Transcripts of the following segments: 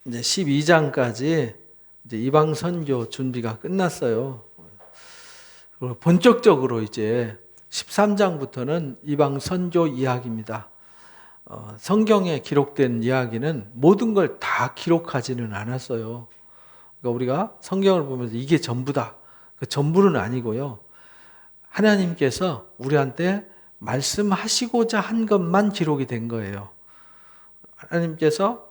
이제 12장까지 이제 이방 선교 준비가 끝났어요. 그리고 본격적으로 이제 13장부터는 이방 선교 이야기입니다. 성경에 기록된 이야기는 모든 걸 다 기록하지는 않았어요. 그러니까 우리가 성경을 보면서 이게 전부다. 그 전부는 아니고요. 하나님께서 우리한테 말씀하시고자 한 것만 기록이 된 거예요. 하나님께서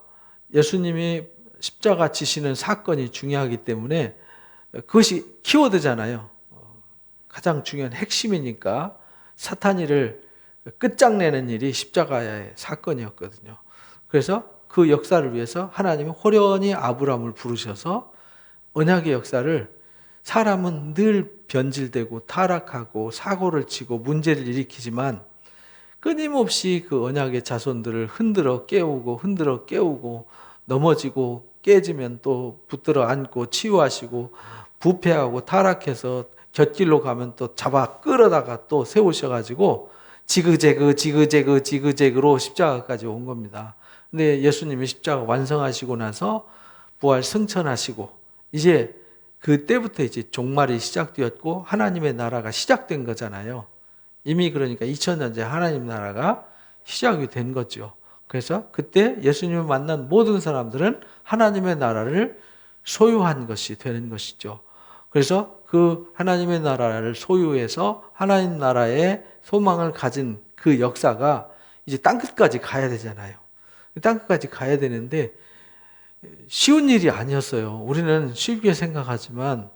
예수님이 십자가 지시는 사건이 중요하기 때문에 그것이 키워드잖아요. 가장 중요한 핵심이니까 사탄이를 끝장내는 일이 십자가의 사건이었거든요. 그래서 그 역사를 위해서 하나님이 호련히 아브라함을 부르셔서 언약의 역사를, 사람은 늘 변질되고 타락하고 사고를 치고 문제를 일으키지만 끊임없이 그 언약의 자손들을 흔들어 깨우고 넘어지고 깨지면 또 붙들어 안고 치유하시고 부패하고 타락해서 곁길로 가면 또 잡아 끌어다가 또 세우셔가지고 지그재그로 십자가까지 온 겁니다. 근데 예수님이 십자가 완성하시고 나서 부활 승천하시고 이제 그때부터 이제 종말이 시작되었고 하나님의 나라가 시작된 거잖아요. 이미 그러니까 2000년 전 하나님 나라가 시작이 된 거죠. 그래서 그때 예수님을 만난 모든 사람들은 하나님의 나라를 소유한 것이 되는 것이죠. 그래서 그 하나님의 나라를 소유해서 하나님 나라의 소망을 가진 그 역사가 이제 땅끝까지 가야 되잖아요. 땅끝까지 가야 되는데 쉬운 일이 아니었어요. 우리는 쉽게 생각하지만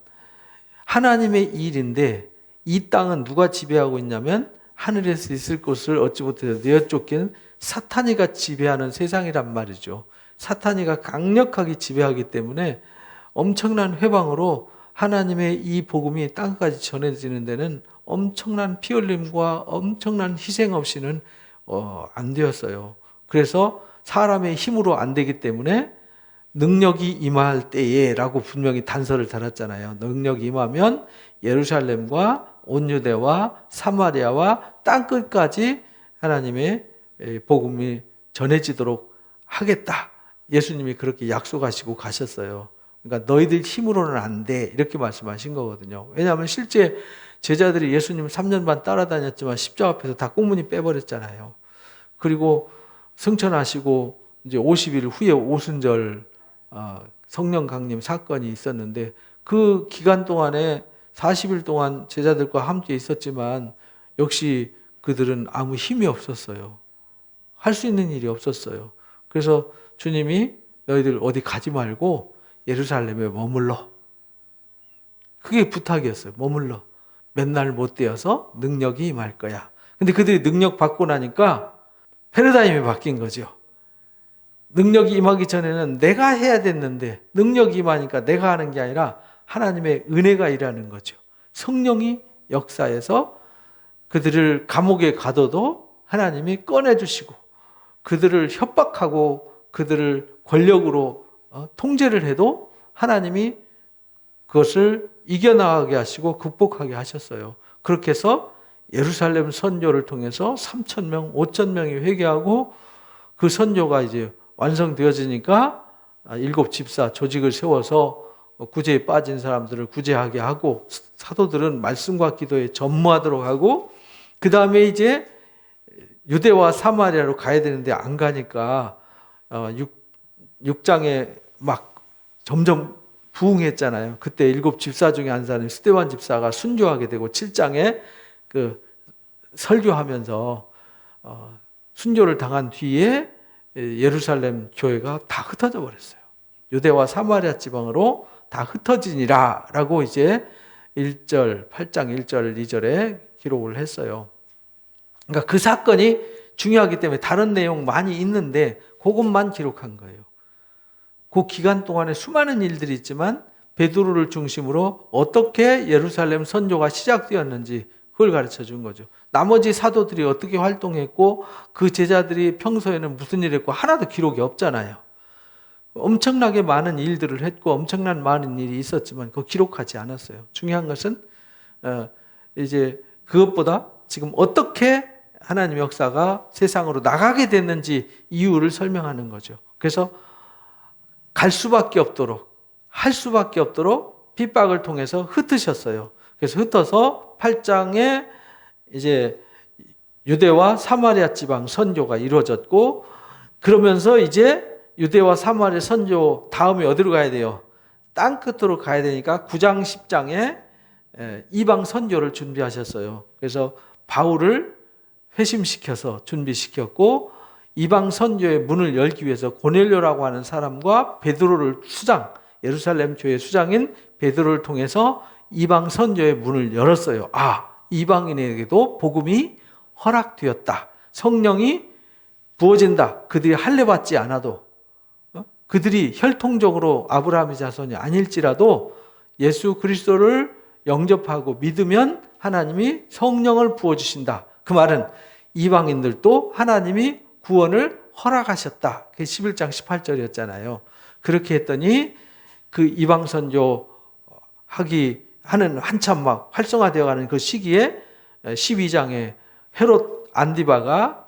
하나님의 일인데 이 땅은 누가 지배하고 있냐면 하늘에서 있을 것을 얻지 못해서 내어쫓긴 사탄이가 지배하는 세상이란 말이죠. 사탄이가 강력하게 지배하기 때문에 엄청난 회방으로 하나님의 이 복음이 땅까지 전해지는 데는 엄청난 피 흘림과 엄청난 희생 없이는 안 되었어요. 그래서 사람의 힘으로 안 되기 때문에 능력이 임할 때에 라고 분명히 단서를 달았잖아요. 능력이 임하면 예루살렘과 온 유대와 사마리아와 땅끝까지 하나님의 복음이 전해지도록 하겠다. 예수님이 그렇게 약속하시고 가셨어요. 그러니까 너희들 힘으로는 안 돼. 이렇게 말씀하신 거거든요. 왜냐하면 실제 제자들이 예수님 3년 반 따라다녔지만 십자가 앞에서 다 꽁무니 빼버렸잖아요. 그리고 승천하시고 이제 50일 후에 오순절 성령 강림 사건이 있었는데 그 기간 동안에 40일 동안 제자들과 함께 있었지만 역시 그들은 아무 힘이 없었어요. 할 수 있는 일이 없었어요. 그래서 주님이 너희들 어디 가지 말고 예루살렘에 머물러. 그게 부탁이었어요. 머물러. 맨날 못 되어서 능력이 임할 거야. 근데 그들이 능력 받고 나니까 패러다임이 바뀐 거죠. 능력이 임하기 전에는 내가 해야 됐는데 능력이 임하니까 내가 하는 게 아니라 하나님의 은혜가 일하는 거죠. 성령이 역사에서 그들을 감옥에 가둬도 하나님이 꺼내주시고 그들을 협박하고 그들을 권력으로 통제를 해도 하나님이 그것을 이겨나가게 하시고 극복하게 하셨어요. 그렇게 해서 예루살렘 선교를 통해서 3,000명, 5,000명이 회개하고 그 선교가 이제 완성되어지니까 7 집사 조직을 세워서 구제에 빠진 사람들을 구제하게 하고 사도들은 말씀과 기도에 전무하도록 하고 그 다음에 이제 유대와 사마리아로 가야 되는데 안 가니까 6장에 막 점점 부흥했잖아요. 그때 7 집사 중에 한 사람이 스데반 집사가 순교하게 되고 7장에 그 설교하면서 순교를 당한 뒤에 예루살렘 교회가 다 흩어져 버렸어요. 유대와 사마리아 지방으로 다 흩어지니라 라고 이제 8장 1절 2절에 기록을 했어요. 그러니까 그 사건이 중요하기 때문에 다른 내용 많이 있는데 그것만 기록한 거예요. 그 기간 동안에 수많은 일들이 있지만 베드로를 중심으로 어떻게 예루살렘 선교가 시작되었는지 그걸 가르쳐 준 거죠. 나머지 사도들이 어떻게 활동했고 그 제자들이 평소에는 무슨 일을 했고 하나도 기록이 없잖아요. 엄청나게 많은 일들을 했고 엄청난 많은 일이 있었지만 그거 기록하지 않았어요. 중요한 것은 이제 그것보다 지금 어떻게 하나님의 역사가 세상으로 나가게 됐는지 이유를 설명하는 거죠. 그래서 갈 수밖에 없도록, 할 수밖에 없도록 핍박을 통해서 흩으셨어요. 그래서 흩어서 8장에 이제 유대와 사마리아 지방 선교가 이루어졌고, 그러면서 이제 유대와 사마리아 선교 다음에 어디로 가야 돼요? 땅 끝으로 가야 되니까 9장 10장에 이방 선교를 준비하셨어요. 그래서 바울을 회심시켜서 준비시켰고, 이방 선교의 문을 열기 위해서 고넬료라고 하는 사람과 베드로를 수장, 예루살렘 교회 수장인 베드로를 통해서 이방 선교의 문을 열었어요. 이방인에게도 복음이 허락되었다. 성령이 부어진다. 그들이 할례 받지 않아도, 그들이 혈통적으로 아브라함의 자손이 아닐지라도 예수 그리스도를 영접하고 믿으면 하나님이 성령을 부어주신다. 그 말은 이방인들도 하나님이 구원을 허락하셨다. 그게 11장 18절이었잖아요. 그렇게 했더니 그 이방 선교 하는 한참 막 활성화되어가는 그 시기에 12장에 헤롯 아그리빠가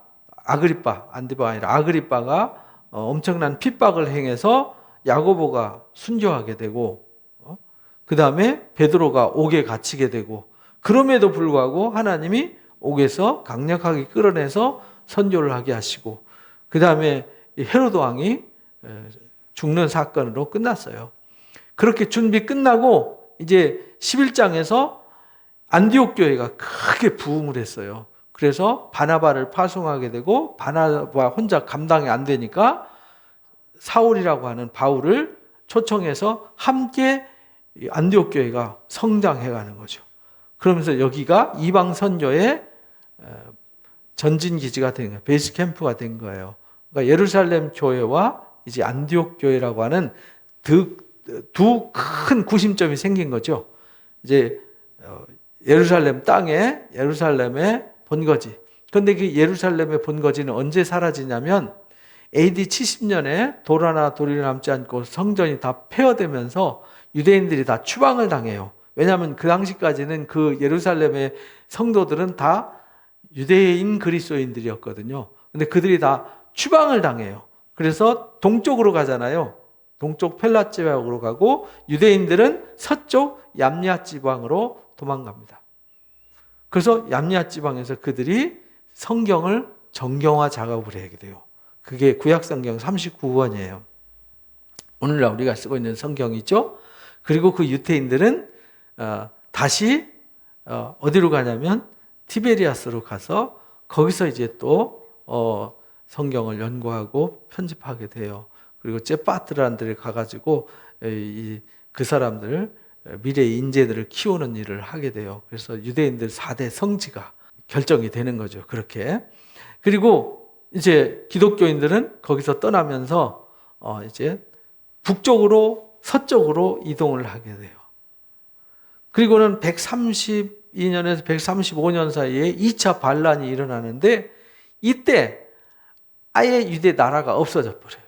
엄청난 핍박을 행해서 야고보가 순교하게 되고, 그 다음에 베드로가 옥에 갇히게 되고, 그럼에도 불구하고 하나님이 옥에서 강력하게 끌어내서 선교를 하게 하시고, 그 다음에 헤로드 왕이 죽는 사건으로 끝났어요. 그렇게 준비 끝나고 이제 11장에서 안디옥 교회가 크게 부흥을 했어요. 그래서 바나바를 파송하게 되고, 바나바 혼자 감당이 안 되니까 사울이라고 하는 바울을 초청해서 함께 안디옥 교회가 성장해가는 거죠. 그러면서 여기가 이방 선교의 전진 기지가 된 거예요. 베이스 캠프가 된 거예요. 그러니까 예루살렘 교회와 이제 안디옥 교회라고 하는 두 큰 구심점이 생긴 거죠. 이제 예루살렘 땅에 예루살렘의 본거지. 그런데 그 예루살렘의 본거지는 언제 사라지냐면 AD 70년에 돌 하나 돌이 남지 않고 성전이 다 폐허되면서 유대인들이 다 추방을 당해요. 왜냐하면 그 당시까지는 그 예루살렘의 성도들은 다 유대인 그리스도인들이었거든요. 근데 그들이 다 추방을 당해요. 그래서 동쪽으로 가잖아요. 동쪽 펠라 지방으로 가고, 유대인들은 서쪽 얌리아 지방으로 도망갑니다. 그래서 얌리아 지방에서 그들이 성경을 정경화 작업을 하게 돼요. 그게 구약성경 39권이에요. 오늘날 우리가 쓰고 있는 성경이죠. 그리고 그 유대인들은 다시 어디로 가냐면 티베리아스로 가서 거기서 이제 또 성경을 연구하고 편집하게 돼요. 그리고 제파트라는 데를 가가지고 그 사람들 미래의 인재들을 키우는 일을 하게 돼요. 그래서 유대인들 4대 성지가 결정이 되는 거죠. 그렇게. 그리고 이제 기독교인들은 거기서 떠나면서 이제 북쪽으로 서쪽으로 이동을 하게 돼요. 그리고는 132년에서 135년 사이에 2차 반란이 일어나는데, 이때 아예 유대 나라가 없어져 버려요.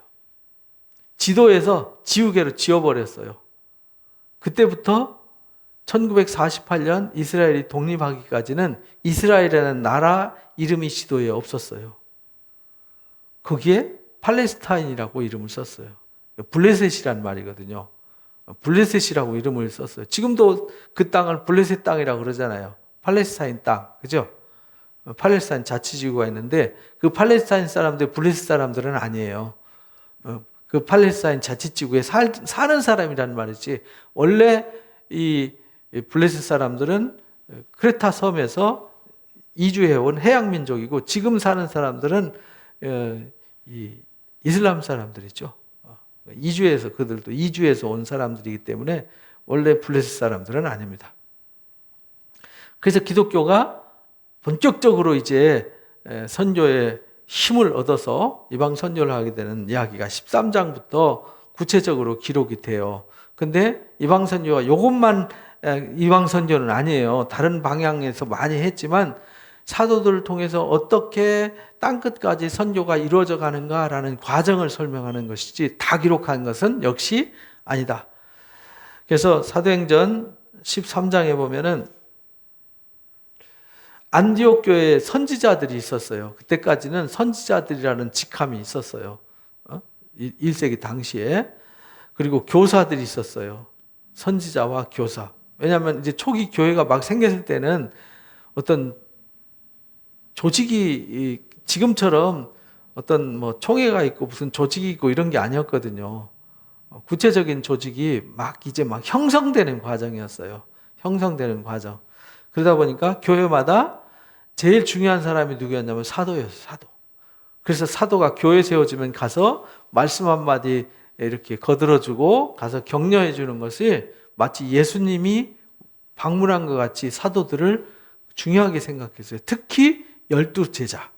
지도에서 지우개로 지워버렸어요. 그때부터 1948년 이스라엘이 독립하기까지는 이스라엘이라는 나라 이름이 지도에 없었어요. 거기에 팔레스타인이라고 이름을 썼어요. 블레셋이란 말이거든요. 블레셋이라고 이름을 썼어요. 지금도 그 땅을 블레셋 땅이라고 그러잖아요. 팔레스타인 땅, 그죠? 팔레스타인 자치지구가 있는데 그 팔레스타인 사람들, 블레셋 사람들은 아니에요. 그 팔레스타인 자치지구에 사는 사람이란 말이지, 원래 이 블레셋 사람들은 크레타 섬에서 이주해온 해양민족이고, 지금 사는 사람들은 이 이슬람 사람들이죠. 그들도 이주해서 온 사람들이기 때문에 원래 블레셋 사람들은 아닙니다. 그래서 기독교가 본격적으로 이제 선교의 힘을 얻어서 이방 선교를 하게 되는 이야기가 13장부터 구체적으로 기록이 돼요. 근데 이방 선교가 이것만 이방 선교는 아니에요. 다른 방향에서 많이 했지만 사도들을 통해서 어떻게 땅끝까지 선교가 이루어져 가는가라는 과정을 설명하는 것이지 다 기록한 것은 역시 아니다. 그래서 사도행전 13장에 보면은 안디옥 교회에 선지자들이 있었어요. 그때까지는 선지자들이라는 직함이 있었어요. 1세기 당시에. 그리고 교사들이 있었어요. 선지자와 교사. 왜냐하면 이제 초기 교회가 막 생겼을 때는 어떤 조직이 지금처럼 어떤 뭐 총회가 있고 무슨 조직이 있고 이런 게 아니었거든요. 구체적인 조직이 막 형성되는 과정이었어요. 형성되는 과정. 그러다 보니까 교회마다 제일 중요한 사람이 누구였냐면 사도였어요. 사도. 그래서 사도가 교회 세워지면 가서 말씀 한마디 이렇게 거들어주고 가서 격려해 주는 것이 마치 예수님이 방문한 것 같이 사도들을 중요하게 생각했어요. 특히 12제자.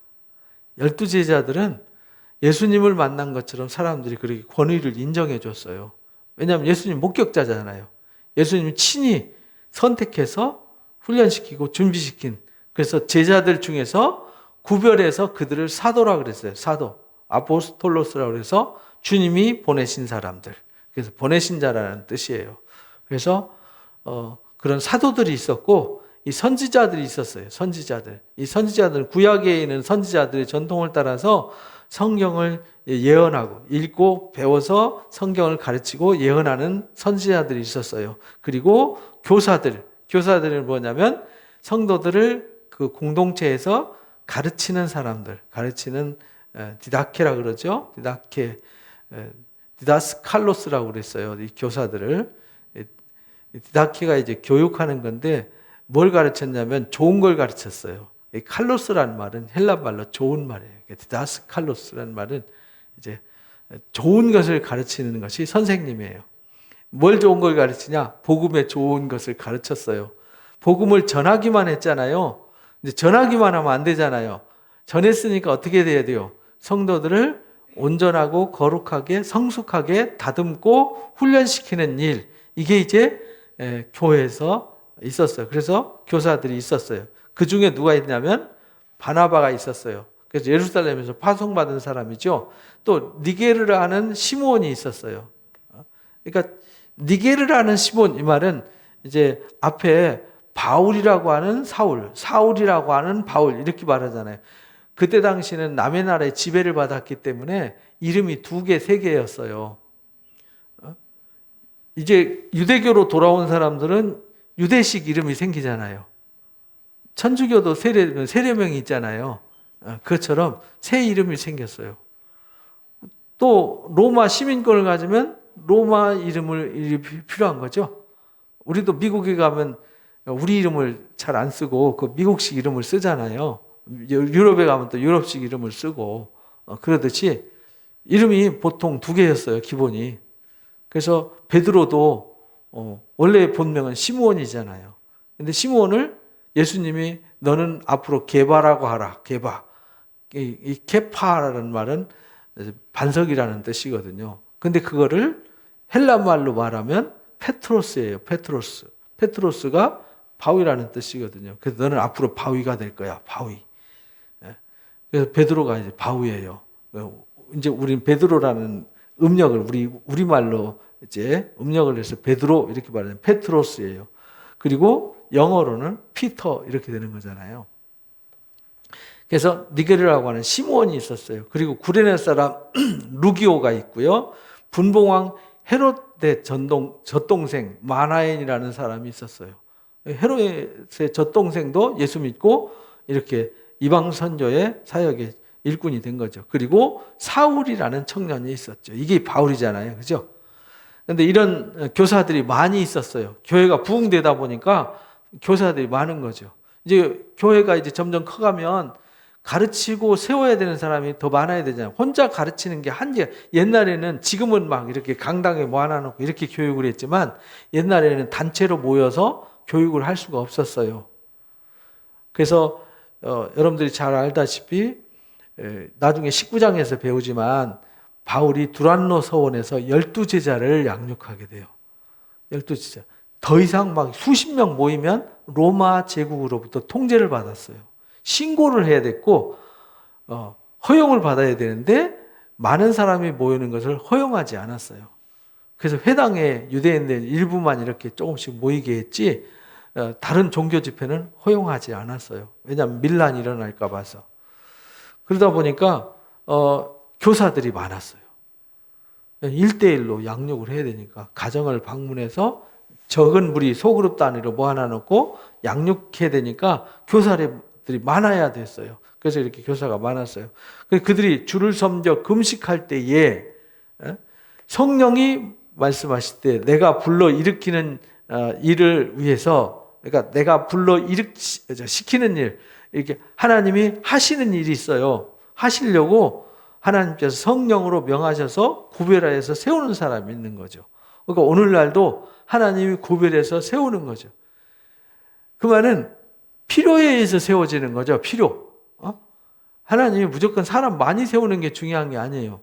12제자들은 예수님을 만난 것처럼 사람들이 그렇게 권위를 인정해 줬어요. 왜냐하면 예수님 목격자잖아요. 예수님이 친히 선택해서 훈련시키고 준비시킨, 그래서 제자들 중에서 구별해서 그들을 사도라 그랬어요. 사도, 아포스톨로스라고 그래서 주님이 보내신 사람들. 그래서 보내신 자라는 뜻이에요. 그래서 그런 사도들이 있었고 이 선지자들이 있었어요. 선지자들. 이 선지자들은 구약에 있는 선지자들의 전통을 따라서 성경을 예언하고 읽고 배워서 성경을 가르치고 예언하는 선지자들이 있었어요. 그리고 교사들은 뭐냐면 성도들을 그 공동체에서 가르치는 사람들, 가르치는 디다케라 그러죠. 디다스칼로스라고 그랬어요. 이 교사들을. 디다케가 이제 교육하는 건데 뭘 가르쳤냐면 좋은 걸 가르쳤어요. 이 칼로스라는 말은 헬라 말로 좋은 말이에요. 디다스칼로스라는 말은 이제 좋은 것을 가르치는 것이 선생님이에요. 뭘 좋은 걸 가르치냐? 복음의 좋은 것을 가르쳤어요. 복음을 전하기만 했잖아요. 이제 전하기만 하면 안 되잖아요. 전했으니까 어떻게 돼야 돼요? 성도들을 온전하고 거룩하게 성숙하게 다듬고 훈련시키는 일, 이게 이제 교회에서 있었어요. 그래서 교사들이 있었어요. 그 중에 누가 있냐면 바나바가 있었어요. 그래서 예루살렘에서 파송받은 사람이죠. 또 니게르라는 시몬이 있었어요. 그러니까 니게르라는 시몬, 이 말은 이제 앞에 바울이라고 하는 사울, 사울이라고 하는 바울 이렇게 말하잖아요. 그때 당시는 남의 나라에 지배를 받았기 때문에 이름이 2개, 3개였어요. 이제 유대교로 돌아온 사람들은 유대식 이름이 생기잖아요. 천주교도 세례명이 있잖아요. 그것처럼 새 이름이 생겼어요. 또 로마 시민권을 가지면 로마 이름이 필요한 거죠. 우리도 미국에 가면 우리 이름을 잘 안 쓰고 그 미국식 이름을 쓰잖아요. 유럽에 가면 또 유럽식 이름을 쓰고 그러듯이 이름이 보통 2개였어요. 기본이. 그래서 베드로도 원래 본명은 시므온이잖아요. 근데 시므온을 예수님이 너는 앞으로 게바라고 하라. 게바. 이 케파라는 말은 반석이라는 뜻이거든요. 근데 그거를 헬라 말로 말하면 페트로스예요. 페트로스. 페트로스가 바위라는 뜻이거든요. 그래서 너는 앞으로 바위가 될 거야. 바위. 그래서 베드로가 이제 바위예요. 이제 우리는 베드로라는 음력을 우리말로 이제 음력을 해서 베드로 이렇게 말하면 페트로스예요. 그리고 영어로는 피터 이렇게 되는 거잖아요. 그래서 니게르라고 하는 시므온이 있었어요. 그리고 구레네 사람 루기오가 있고요. 분봉왕 헤롯의 젖동생 마나엔이라는 사람이 있었어요. 헤롯의 젖동생도 예수 믿고 이렇게 이방 선교의 사역의 일꾼이 된 거죠. 그리고 사울이라는 청년이 있었죠. 이게 바울이잖아요. 그죠? 그런데 이런 교사들이 많이 있었어요. 교회가 부흥되다 보니까 교사들이 많은 거죠. 이제 교회가 이제 점점 커가면 가르치고 세워야 되는 사람이 더 많아야 되잖아요. 혼자 가르치는 게 한계. 옛날에는 지금은 막 이렇게 강당에 모아놓고 이렇게 교육을 했지만 옛날에는 단체로 모여서 교육을 할 수가 없었어요. 그래서 여러분들이 잘 알다시피 나중에 19장에서 배우지만 바울이 두란노 서원에서 12제자를 양육하게 돼요. 12제자. 더 이상 막 수십 명 모이면 로마 제국으로부터 통제를 받았어요. 신고를 해야 됐고 허용을 받아야 되는데 많은 사람이 모이는 것을 허용하지 않았어요. 그래서 회당에 유대인들 일부만 이렇게 조금씩 모이게 했지 다른 종교 집회는 허용하지 않았어요. 왜냐하면 밀란이 일어날까 봐서. 그러다 보니까 교사들이 많았어요. 1대1로 양육을 해야 되니까 가정을 방문해서 적은 무리 소그룹 단위로 모아놓고 양육해야 되니까 교사들이 많아야 됐어요. 그래서 이렇게 교사가 많았어요. 그들이 주를 섬겨 금식할 때에 성령이 말씀하실 때 내가 불러 일으키는 일을 위해서, 그러니까 내가 불러 시키는 일, 이렇게 하나님이 하시는 일이 있어요. 하시려고 하나님께서 성령으로 명하셔서 구별하여서 세우는 사람이 있는 거죠. 그러니까 오늘날도 하나님이 구별해서 세우는 거죠. 그 말은 필요에 의해서 세워지는 거죠. 필요. 하나님이 무조건 사람 많이 세우는 게 중요한 게 아니에요.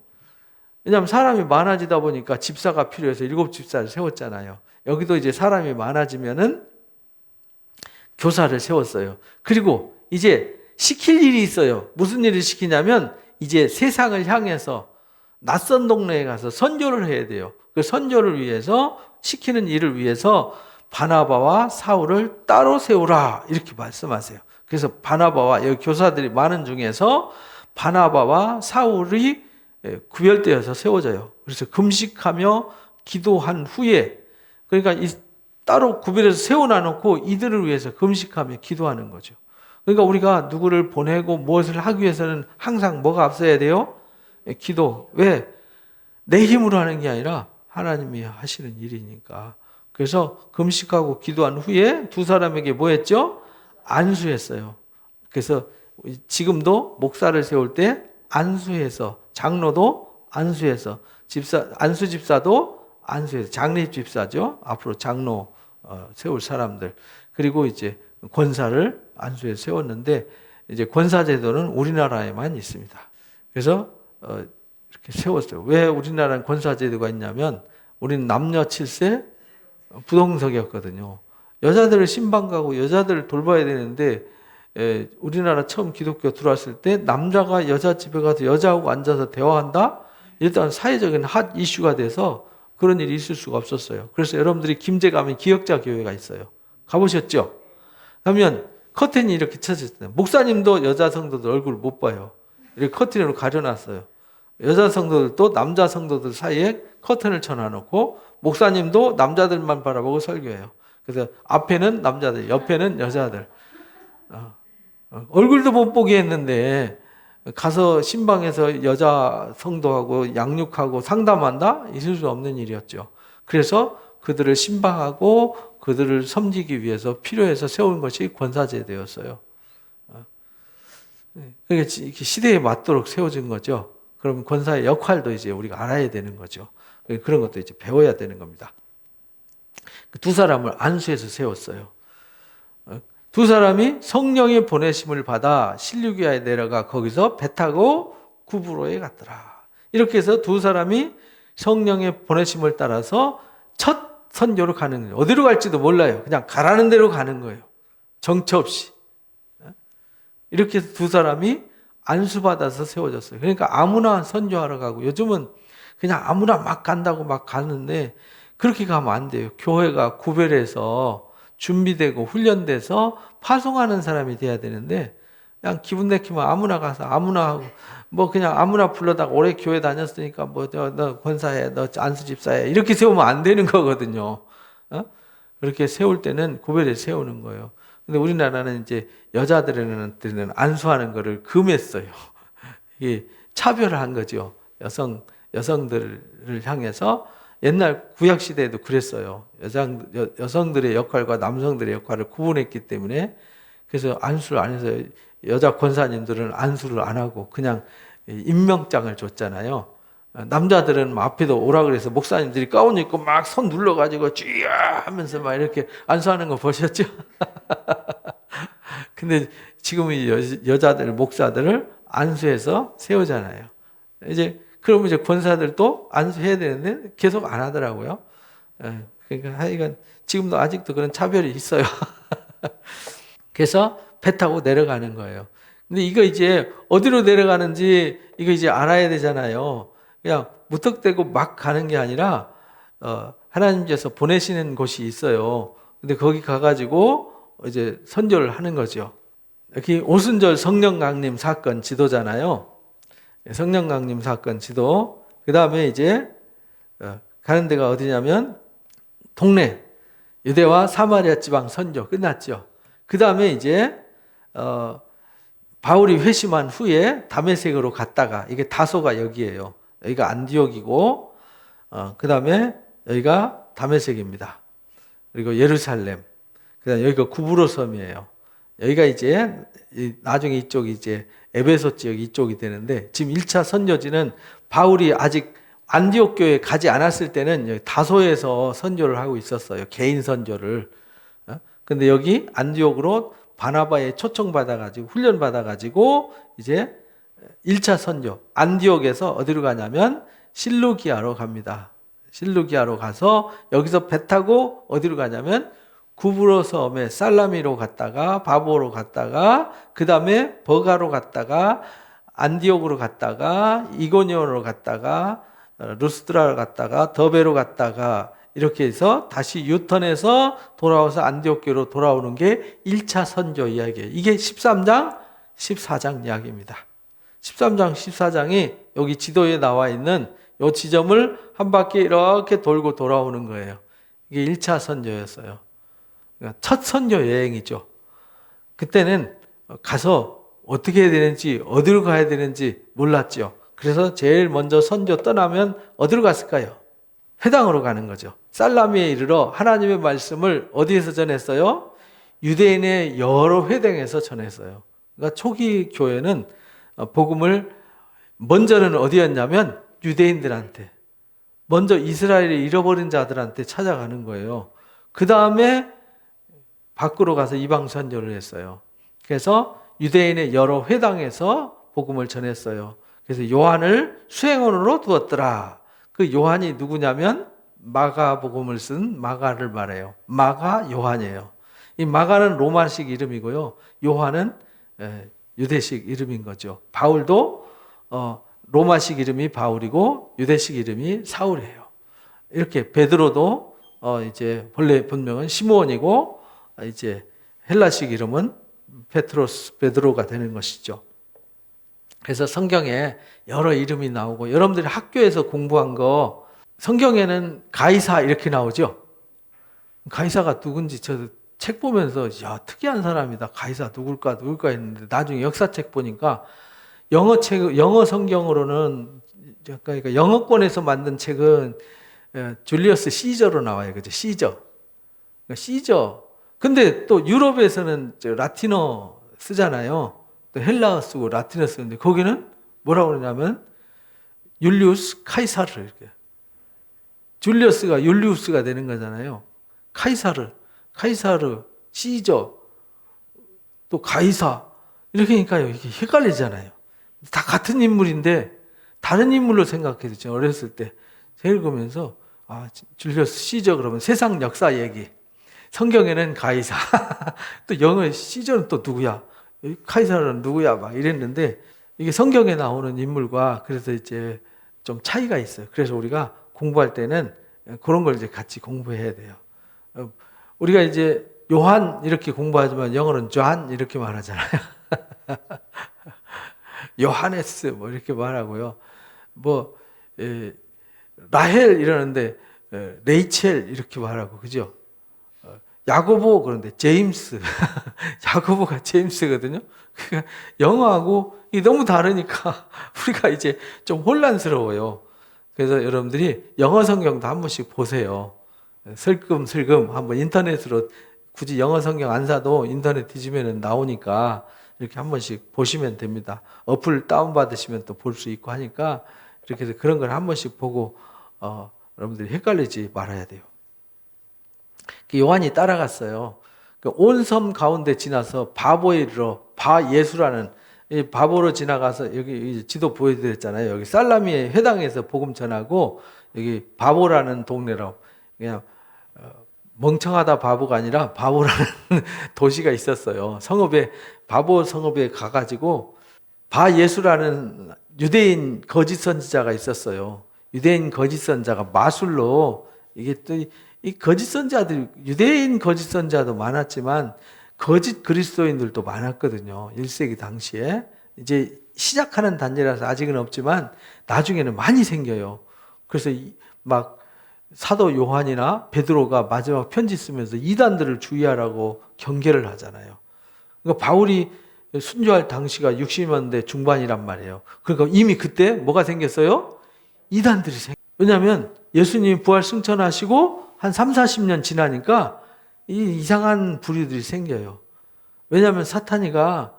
왜냐하면 사람이 많아지다 보니까 집사가 필요해서 7집사를 세웠잖아요. 여기도 이제 사람이 많아지면은 교사를 세웠어요. 그리고 이제 시킬 일이 있어요. 무슨 일을 시키냐면 이제 세상을 향해서 낯선 동네에 가서 선교를 해야 돼요. 그 선교를 위해서, 시키는 일을 위해서 바나바와 사울을 따로 세우라 이렇게 말씀하세요. 그래서 바나바와, 여기 교사들이 많은 중에서 바나바와 사울이 구별되어서 세워져요. 그래서 금식하며 기도한 후에, 그러니까 따로 구별해서 세워놔놓고 이들을 위해서 금식하며 기도하는 거죠. 그러니까 우리가 누구를 보내고 무엇을 하기 위해서는 항상 뭐가 앞서야 돼요? 기도. 왜? 내 힘으로 하는 게 아니라 하나님이 하시는 일이니까. 그래서 금식하고 기도한 후에 두 사람에게 뭐 했죠? 안수했어요. 그래서 지금도 목사를 세울 때 안수해서, 장로도 안수해서, 안수 집사도 안수해서, 장례 집사죠. 앞으로 장로 세울 사람들. 그리고 이제 권사를 안수해서 세웠는데, 이제 권사 제도는 우리나라에만 있습니다. 그래서 이렇게 세웠어요. 왜 우리나라는 권사 제도가 있냐면, 우리는 남녀 7세 부동석이었거든요. 여자들을 신방 가고 여자들을 돌봐야 되는데, 우리나라 처음 기독교 들어왔을 때 남자가 여자 집에 가서 여자하고 앉아서 대화한다? 일단 사회적인 핫 이슈가 돼서 그런 일이 있을 수가 없었어요. 그래서 여러분들이 김제 가면 기역자 교회가 있어요. 가보셨죠? 그러면 커튼이 이렇게 쳐졌어요. 목사님도 여자 성도들 얼굴을 못 봐요. 이렇게 커튼으로 가려놨어요. 여자 성도들도 남자 성도들 사이에 커튼을 쳐놔놓고 목사님도 남자들만 바라보고 설교해요. 그래서 앞에는 남자들, 옆에는 여자들. 얼굴도 못 보게 했는데 가서 신방에서 여자 성도하고 양육하고 상담한다? 있을 수 없는 일이었죠. 그래서 그들을 신방하고 그들을 섬기기 위해서 필요해서 세운 것이 권사제도였어요. 그러니까 시대에 맞도록 세워진 거죠. 그럼 권사의 역할도 이제 우리가 알아야 되는 거죠. 그런 것도 이제 배워야 되는 겁니다. 두 사람을 안수해서 세웠어요. 두 사람이 성령의 보내심을 받아 실루기아에 내려가 거기서 배 타고 구브로에 갔더라. 이렇게 해서 두 사람이 성령의 보내심을 따라서 첫 선교로 가는 거예요. 어디로 갈지도 몰라요. 그냥 가라는 대로 가는 거예요. 정처 없이. 이렇게 해서 두 사람이 안수받아서 세워졌어요. 그러니까 아무나 선교하러 가고, 요즘은 그냥 아무나 막 간다고 막 가는데 그렇게 가면 안 돼요. 교회가 구별해서 준비되고 훈련돼서 파송하는 사람이 돼야 되는데, 그냥 기분 내키면 아무나 가서 아무나 하고, 뭐 그냥 아무나 불러다가 오래 교회 다녔으니까 뭐 너 권사해, 너 안수 집사해, 이렇게 세우면 안 되는 거거든요. 그렇게 세울 때는 구별해서 세우는 거예요. 근데 우리나라는 이제 여자들한테는 안수하는 거를 금했어요. 이게 차별을 한 거죠. 여성들을 향해서. 옛날 구약 시대에도 그랬어요. 여성들의 역할과 남성들의 역할을 구분했기 때문에. 그래서 안수를 안 해서 여자 권사님들은 안수를 안 하고 그냥 임명장을 줬잖아요. 남자들은 앞에도 오라 그래서 목사님들이 가운 입고 막 손 눌러가지고 쥐야 하면서 막 이렇게 안수하는 거 보셨죠? 근데 지금 이 여자들, 목사들을 안수해서 세우잖아요. 그러면 이제 권사들도 안수해야 되는데 계속 안 하더라고요. 그러니까 하여간 지금도 아직도 그런 차별이 있어요. 그래서 배 타고 내려가는 거예요. 근데 이거 이제 어디로 내려가는지 이거 이제 알아야 되잖아요. 그냥 무턱대고 막 가는 게 아니라 하나님께서 보내시는 곳이 있어요. 근데 거기 가가지고 이제 선교를 하는 거죠. 여기 오순절 성령 강림 사건 지도잖아요. 성령 강림 사건 지도. 그 다음에 이제 가는 데가 어디냐면 동네 유대와 사마리아 지방 선교 끝났죠. 그 다음에 이제 바울이 회심한 후에 다메섹으로 갔다가, 이게 다소가 여기예요. 여기가 안디옥이고 그 다음에 여기가 다메섹입니다. 그리고 예루살렘, 그 다음에 여기가 구브로 섬이에요. 여기가 이제 나중에 이쪽이 이제 에베소 지역 이쪽이 되는데, 지금 1차 선교지는 바울이 아직 안디옥 교회에 가지 않았을 때는 여기 다소에서 선교를 하고 있었어요. 개인 선교를. 근데 여기 안디옥으로 바나바에 초청받아가지고 훈련받아가지고 이제 1차 선교, 안디옥에서 어디로 가냐면 실루기아로 갑니다. 실루기아로 가서 여기서 배 타고 어디로 가냐면 구브로 섬에 살라미로 갔다가 바보로 갔다가 그 다음에 버가로 갔다가 안디옥으로 갔다가 이고니온으로 갔다가 루스드라로 갔다가 더베로 갔다가 이렇게 해서 다시 유턴해서 돌아와서 안디옥교로 돌아오는 게 1차 선교 이야기예요. 이게 13장, 14장 이야기입니다. 13장, 14장이 여기 지도에 나와 있는 이 지점을 한 바퀴 이렇게 돌고 돌아오는 거예요. 이게 1차 선교였어요. 그러니까 첫 선교 여행이죠. 그때는 가서 어떻게 해야 되는지, 어디로 가야 되는지 몰랐죠. 그래서 제일 먼저 선교 떠나면 어디로 갔을까요? 회당으로 가는 거죠. 살라미에 이르러 하나님의 말씀을 어디에서 전했어요? 유대인의 여러 회당에서 전했어요. 그러니까 초기 교회는 복음을 먼저는 어디였냐면 유대인들한테, 먼저 이스라엘을 잃어버린 자들한테 찾아가는 거예요. 그 다음에 밖으로 가서 이방 선교를 했어요. 그래서 유대인의 여러 회당에서 복음을 전했어요. 그래서 요한을 수행원으로 두었더라. 그 요한이 누구냐면 마가복음을 쓴 마가를 말해요. 마가 요한이에요. 이 마가는 로마식 이름이고요. 요한은 유대식 이름인 거죠. 바울도 로마식 이름이 바울이고 유대식 이름이 사울이에요. 이렇게 베드로도 이제 본래 본명은 시므온이고 이제 헬라식 이름은 베드로가 되는 것이죠. 그래서 성경에 여러 이름이 나오고, 여러분들이 학교에서 공부한 거 성경에는 가이사 이렇게 나오죠. 가이사가 누군지 저도 책 보면서 야, 특이한 사람이다. 가이사 누굴까 했는데 나중에 역사책 보니까 영어 성경으로는, 그러니까 영어권에서 만든 책은 줄리어스 시저로 나와요. 그죠? 시저. 시저. 근데 또 유럽에서는 라틴어 쓰잖아요. 또 헬라어 쓰고 라틴어 쓰는데 거기는 뭐라고 그러냐면 율리우스 카이사르, 이렇게. 줄리어스가 율리우스가 되는 거잖아요. 카이사르, 시저, 또 가이사 이렇게 하니까요, 이게 헷갈리잖아요. 다 같은 인물인데 다른 인물로 생각해서 어렸을 때 제가 읽으면서 줄리어스 시저 그러면 세상 역사 얘기, 성경에는 가이사 또 영어의 시저는 또 누구야, 카이사르는 누구야 막 이랬는데, 이게 성경에 나오는 인물과 그래서 이제 좀 차이가 있어요. 그래서 우리가 공부할 때는 그런 걸 이제 같이 공부해야 돼요. 우리가 이제 요한 이렇게 공부하지만 영어로는 존 이렇게 말하잖아요. 요하네스 뭐 이렇게 말하고요. 라헬 이러는데 레이첼 이렇게 말하고, 그죠? 야고보 그런데 제임스, 야고보가 제임스거든요. 그러니까 영어하고 이게 너무 다르니까 우리가 이제 좀 혼란스러워요. 그래서 여러분들이 영어 성경도 한 번씩 보세요. 슬금슬금 한번 인터넷으로, 굳이 영어 성경 안 사도 인터넷 뒤지면 나오니까 이렇게 한 번씩 보시면 됩니다. 어플 다운받으시면 또 볼 수 있고 하니까 이렇게 해서 그런 걸 한 번씩 보고 여러분들이 헷갈리지 말아야 돼요. 요한이 따라갔어요. 온 섬 가운데 지나서 바보에 이르러 바예수라는, 바보로 지나가서 여기 지도 보여드렸잖아요. 여기 살라미의 회당에서 복음 전하고, 여기 바보라는 동네로, 그냥 멍청하다 바보가 아니라 바보라는 도시가 있었어요. 바보 성읍에 가가지고 바예수라는 유대인 거짓 선지자가 있었어요. 유대인 거짓 선자가 마술로, 이게 또 이 거짓 선자들, 유대인 거짓 선자도 많았지만 거짓 그리스도인들도 많았거든요. 1세기 당시에. 이제 시작하는 단계라서 아직은 없지만 나중에는 많이 생겨요. 그래서 막 사도 요한이나 베드로가 마지막 편지 쓰면서 이단들을 주의하라고 경계를 하잖아요. 그러니까 바울이 순교할 당시가 60년대 중반이란 말이에요. 그러니까 이미 그때 뭐가 생겼어요? 이단들이 왜냐하면 예수님이 부활 승천하시고 한 3, 40년 지나니까 이 이상한 부류들이 생겨요. 왜냐하면 사탄이가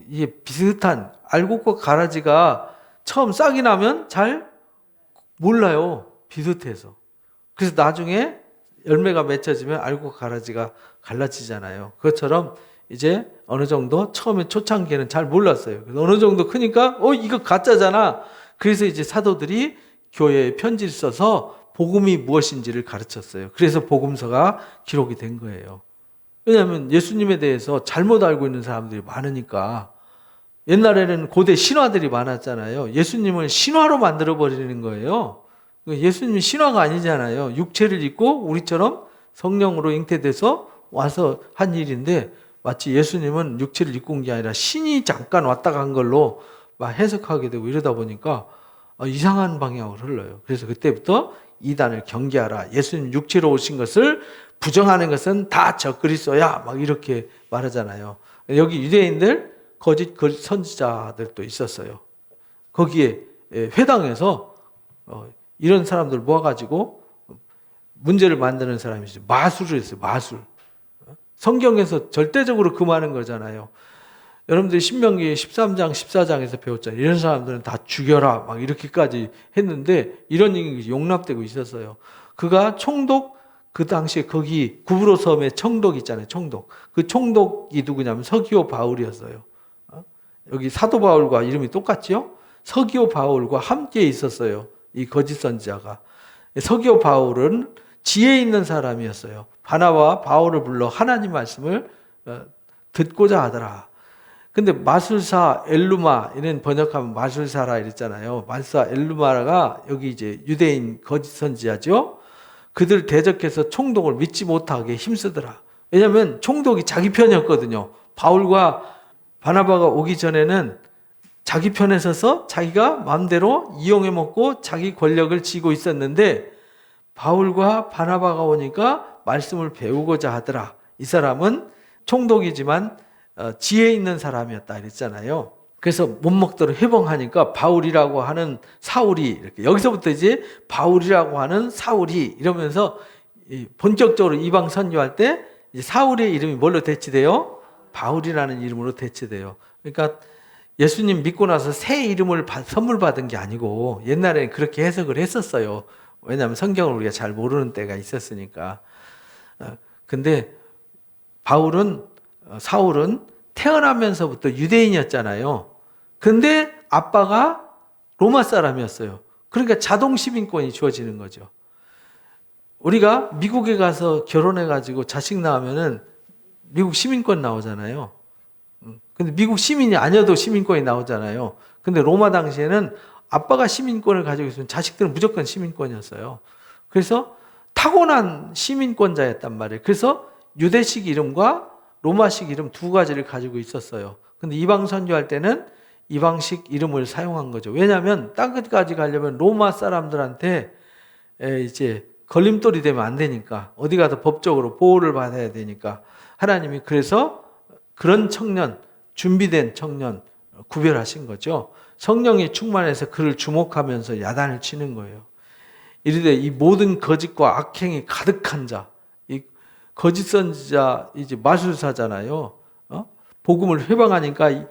이게 비슷한 알곡과 가라지가 처음 싹이 나면 잘 몰라요. 비슷해서. 그래서 나중에 열매가 맺혀지면 알곡과 가라지가 갈라지잖아요. 그것처럼 이제 어느 정도 처음에 초창기에는 잘 몰랐어요. 그래서 어느 정도 크니까 이거 가짜잖아. 그래서 이제 사도들이 교회에 편지를 써서 복음이 무엇인지를 가르쳤어요. 그래서 복음서가 기록이 된 거예요. 왜냐하면 예수님에 대해서 잘못 알고 있는 사람들이 많으니까. 옛날에는 고대 신화들이 많았잖아요. 예수님을 신화로 만들어 버리는 거예요. 예수님이 신화가 아니잖아요. 육체를 입고 우리처럼 성령으로 잉태돼서 와서 한 일인데 마치 예수님은 육체를 입고 온 게 아니라 신이 잠깐 왔다 간 걸로 막 해석하게 되고 이러다 보니까 이상한 방향으로 흘러요. 그래서 그때부터 이단을 경계하라. 예수님 육체로 오신 것을 부정하는 것은 다 적그리스도야. 막 이렇게 말하잖아요. 여기 유대인들 거짓 선지자들도 있었어요. 거기에 회당에서 이런 사람들 모아가지고 문제를 만드는 사람이죠. 마술을 했어요. 마술. 성경에서 절대적으로 금하는 거잖아요. 여러분들이 신명기 13장, 14장에서 배웠잖아요. 이런 사람들은 다 죽여라. 막 이렇게까지 했는데 이런 얘기 용납되고 있었어요. 그가 총독, 그 당시에 거기 구브로 섬에 총독 있잖아요. 총독. 그 총독이 누구냐면 서기오 바울이었어요. 여기 사도 바울과 이름이 똑같지요? 서기오 바울과 함께 있었어요. 이 거짓 선지자가. 서기오 바울은 지혜 있는 사람이었어요. 바나바와 바울을 불러 하나님 말씀을 듣고자 하더라. 근데 마술사 엘루마, 이런 번역하면 마술사라 이랬잖아요. 마술사 엘루마가 여기 이제 유대인 거짓 선지자죠. 그들 대적해서 총독을 믿지 못하게 힘쓰더라. 왜냐하면 총독이 자기 편이었거든요. 바울과 바나바가 오기 전에는 자기 편에 서서 자기가 마음대로 이용해 먹고 자기 권력을 쥐고 있었는데 바울과 바나바가 오니까 말씀을 배우고자 하더라. 이 사람은 총독이지만 지혜 있는 사람이었다 이랬잖아요. 그래서 못 먹도록 회방하니까 바울이라고 하는 사울이 이렇게 여기서부터 이제 바울이라고 하는 사울이 이러면서 본격적으로 이방 선교할 때 사울의 이름이 뭘로 대치돼요? 바울이라는 이름으로 대치돼요. 그러니까 예수님 믿고 나서 새 이름을 선물 받은 게 아니고 옛날에는 그렇게 해석을 했었어요. 왜냐하면 성경을 우리가 잘 모르는 때가 있었으니까. 근데 사울은 태어나면서부터 유대인이었잖아요. 근데 아빠가 로마 사람이었어요. 그러니까 자동 시민권이 주어지는 거죠. 우리가 미국에 가서 결혼해가지고 자식 낳으면은 미국 시민권 나오잖아요. 근데 미국 시민이 아니어도 시민권이 나오잖아요. 근데 로마 당시에는 아빠가 시민권을 가지고 있으면 자식들은 무조건 시민권이었어요. 그래서 타고난 시민권자였단 말이에요. 그래서 유대식 이름과 로마식 이름 두 가지를 가지고 있었어요. 근데 이방 선교할 때는 이방식 이름을 사용한 거죠. 왜냐하면 땅 끝까지 가려면 로마 사람들한테 이제 걸림돌이 되면 안 되니까 어디 가서 법적으로 보호를 받아야 되니까 하나님이 그래서 그런 청년, 준비된 청년 구별하신 거죠. 성령이 충만해서 그를 주목하면서 야단을 치는 거예요. 이르되 이 모든 거짓과 악행이 가득한 자, 이 거짓 선지자 이제 마술사잖아요. 복음을 회방하니까 이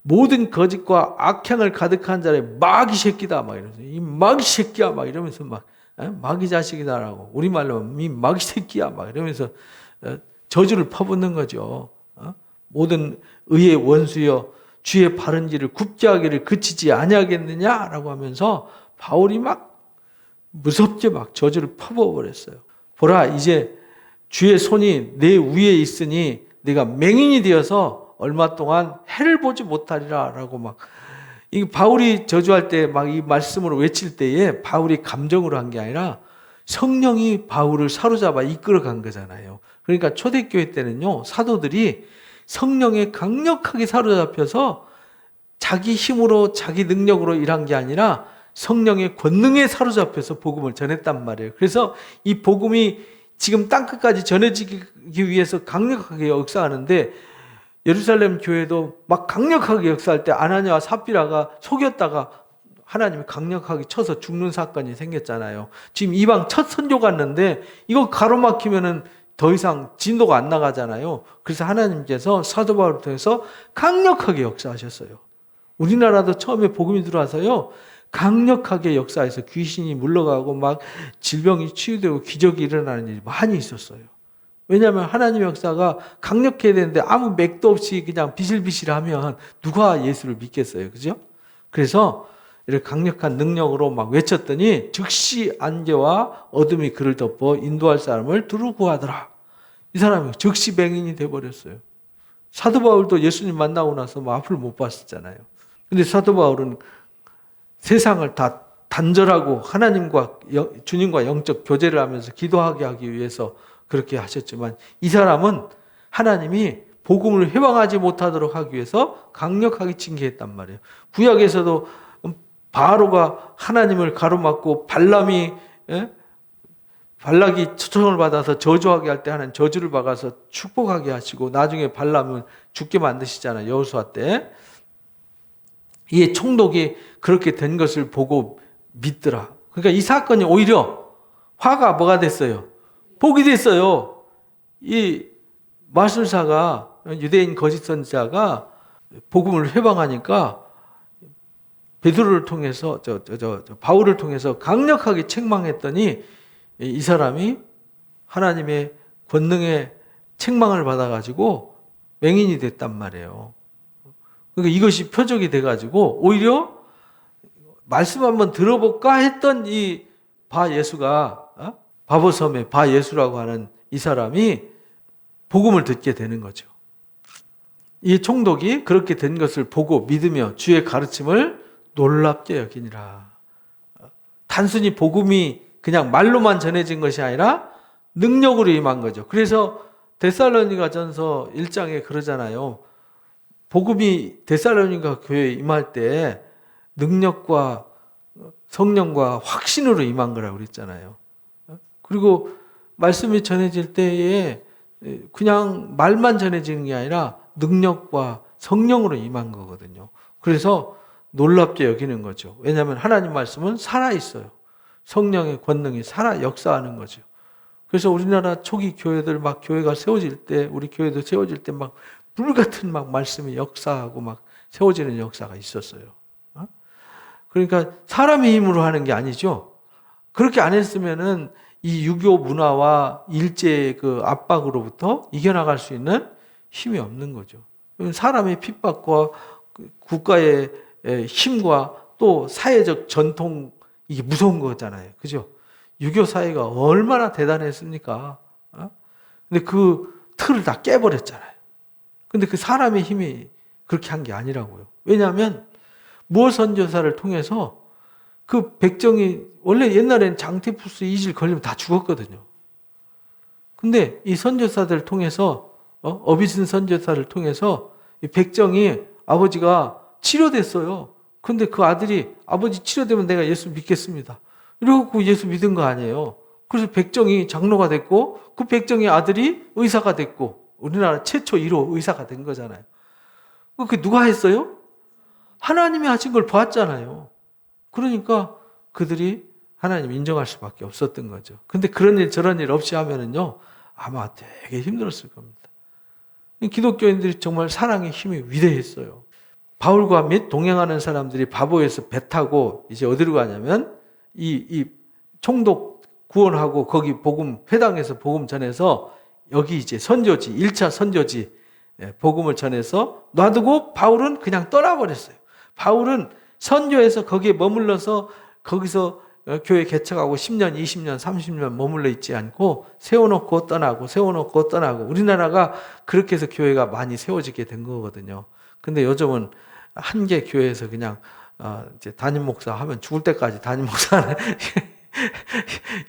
모든 거짓과 악행을 가득한 자의 마귀 새끼다 막 이러면서 이 마귀 새끼야 막 이러면서 막 마귀 자식이다라고 우리말로 이 마귀 새끼야 막 이러면서 저주를 퍼붓는 거죠. 모든 의의 원수여 주의 바른 길을 굽게 하기를 그치지 아니하겠느냐라고 하면서 바울이 막 무섭게 막 저주를 퍼부어버렸어요. 보라 이제 주의 손이 내 위에 있으니 네가 맹인이 되어서 얼마 동안 해를 보지 못하리라 라고 막 이 바울이 저주할 때 막 이 말씀으로 외칠 때에 바울이 감정으로 한 게 아니라 성령이 바울을 사로잡아 이끌어 간 거잖아요. 그러니까 초대교회 때는요 사도들이 성령에 강력하게 사로잡혀서 자기 힘으로 자기 능력으로 일한 게 아니라 성령의 권능에 사로잡혀서 복음을 전했단 말이에요. 그래서 이 복음이 지금 땅끝까지 전해지기 위해서 강력하게 역사하는데, 예루살렘 교회도 막 강력하게 역사할 때 아나니아와 삽비라가 속였다가 하나님이 강력하게 쳐서 죽는 사건이 생겼잖아요. 지금 이방 첫 선교 갔는데 이거 가로막히면은 더 이상 진도가 안 나가잖아요. 그래서 하나님께서 사도 바울을 통해서 강력하게 역사하셨어요. 우리나라도 처음에 복음이 들어와서요, 강력하게 역사해서 귀신이 물러가고 막 질병이 치유되고 기적이 일어나는 일이 많이 있었어요. 왜냐하면 하나님의 역사가 강력해야 되는데 아무 맥도 없이 그냥 비실비실하면 누가 예수를 믿겠어요, 그죠? 그래서 이렇게 강력한 능력으로 막 외쳤더니 즉시 안개와 어둠이 그를 덮어 인도할 사람을 두루 구하더라. 이 사람이 즉시 맹인이 돼버렸어요. 사도 바울도 예수님 만나고 나서 뭐 앞을 못 봤었잖아요. 근데 사도 바울은 세상을 다 단절하고 하나님과 주님과 영적 교제를 하면서 기도하게 하기 위해서 그렇게 하셨지만, 이 사람은 하나님이 복음을 회방하지 못하도록 하기 위해서 강력하게 징계했단 말이에요. 구약에서도 바로가 하나님을 가로막고 발락이 초청을 받아서 저주하게 할 때 하는 저주를 박아서 축복하게 하시고, 나중에 발람을 죽게 만드시잖아요, 여호수아 때. 이 총독이 그렇게 된 것을 보고 믿더라. 그러니까 이 사건이 오히려 화가 뭐가 됐어요? 복이 됐어요. 이 마술사가, 유대인 거짓 선지자가 복음을 회방하니까 베드로를 통해서 바울을 통해서 강력하게 책망했더니 이 사람이 하나님의 권능의 책망을 받아가지고 맹인이 됐단 말이에요. 그러니까 이것이 표적이 돼가지고 오히려 말씀 한번 들어볼까 했던 이 바 예수가, 바보섬의 바 예수라고 하는 이 사람이 복음을 듣게 되는 거죠. 이 총독이 그렇게 된 것을 보고 믿으며 주의 가르침을 놀랍게 여기니라. 단순히 복음이 그냥 말로만 전해진 것이 아니라 능력으로 임한 거죠. 그래서 데살로니가전서 1장에 그러잖아요. 복음이 데살로니가 교회에 임할 때 능력과 성령과 확신으로 임한 거라고 그랬잖아요. 그리고 말씀이 전해질 때에 그냥 말만 전해지는 게 아니라 능력과 성령으로 임한 거거든요. 그래서 놀랍게 여기는 거죠. 왜냐하면 하나님 말씀은 살아있어요. 성령의 권능이 살아 역사하는 거죠. 그래서 우리나라 초기 교회들 막 교회가 세워질 때, 우리 교회도 세워질 때 막 불같은 막 말씀이 역사하고 막 세워지는 역사가 있었어요. 그러니까 사람의 힘으로 하는 게 아니죠. 그렇게 안 했으면은 이 유교 문화와 일제의 그 압박으로부터 이겨나갈 수 있는 힘이 없는 거죠. 사람의 핍박과 국가의 힘과 또 사회적 전통, 이게 무서운 거잖아요. 그죠? 유교 사회가 얼마나 대단했습니까? 근데 그 틀을 다 깨버렸잖아요. 근데 그 사람의 힘이 그렇게 한 게 아니라고요. 왜냐하면 무어 선교사를 통해서 그 백정이, 원래 옛날에는 장티푸스 이질 걸리면 다 죽었거든요. 근데 이 선교사들을 통해서, 어비슨 선교사를 통해서 이 백정이, 아버지가 치료됐어요. 근데 그 아들이, 아버지 치료되면 내가 예수 믿겠습니다. 이러고 예수 믿은 거 아니에요. 그래서 백정이 장로가 됐고, 그 백정의 아들이 의사가 됐고, 우리나라 최초 1호 의사가 된 거잖아요. 그게 누가 했어요? 하나님이 하신 걸 봤잖아요. 그러니까 그들이 하나님 인정할 수밖에 없었던 거죠. 근데 그런 일 저런 일 없이 하면은요, 아마 되게 힘들었을 겁니다. 기독교인들이 정말 사랑의 힘이 위대했어요. 바울과 및 동행하는 사람들이 바보에서 배 타고 이제 어디로 가냐면 이 총독 구원하고 거기 복음 회당에서 복음 전해서 여기 이제 선교지, 1차 선교지 복음을 전해서 놔두고 바울은 그냥 떠나버렸어요. 바울은 선교에서 거기에 머물러서 거기서 교회 개척하고 10년, 20년, 30년 머물러 있지 않고 세워놓고 떠나고 세워놓고 떠나고, 우리나라가 그렇게 해서 교회가 많이 세워지게 된 거거든요. 근데 요즘은 한 개 교회에서 그냥 이제 담임 목사 하면 죽을 때까지 담임 목사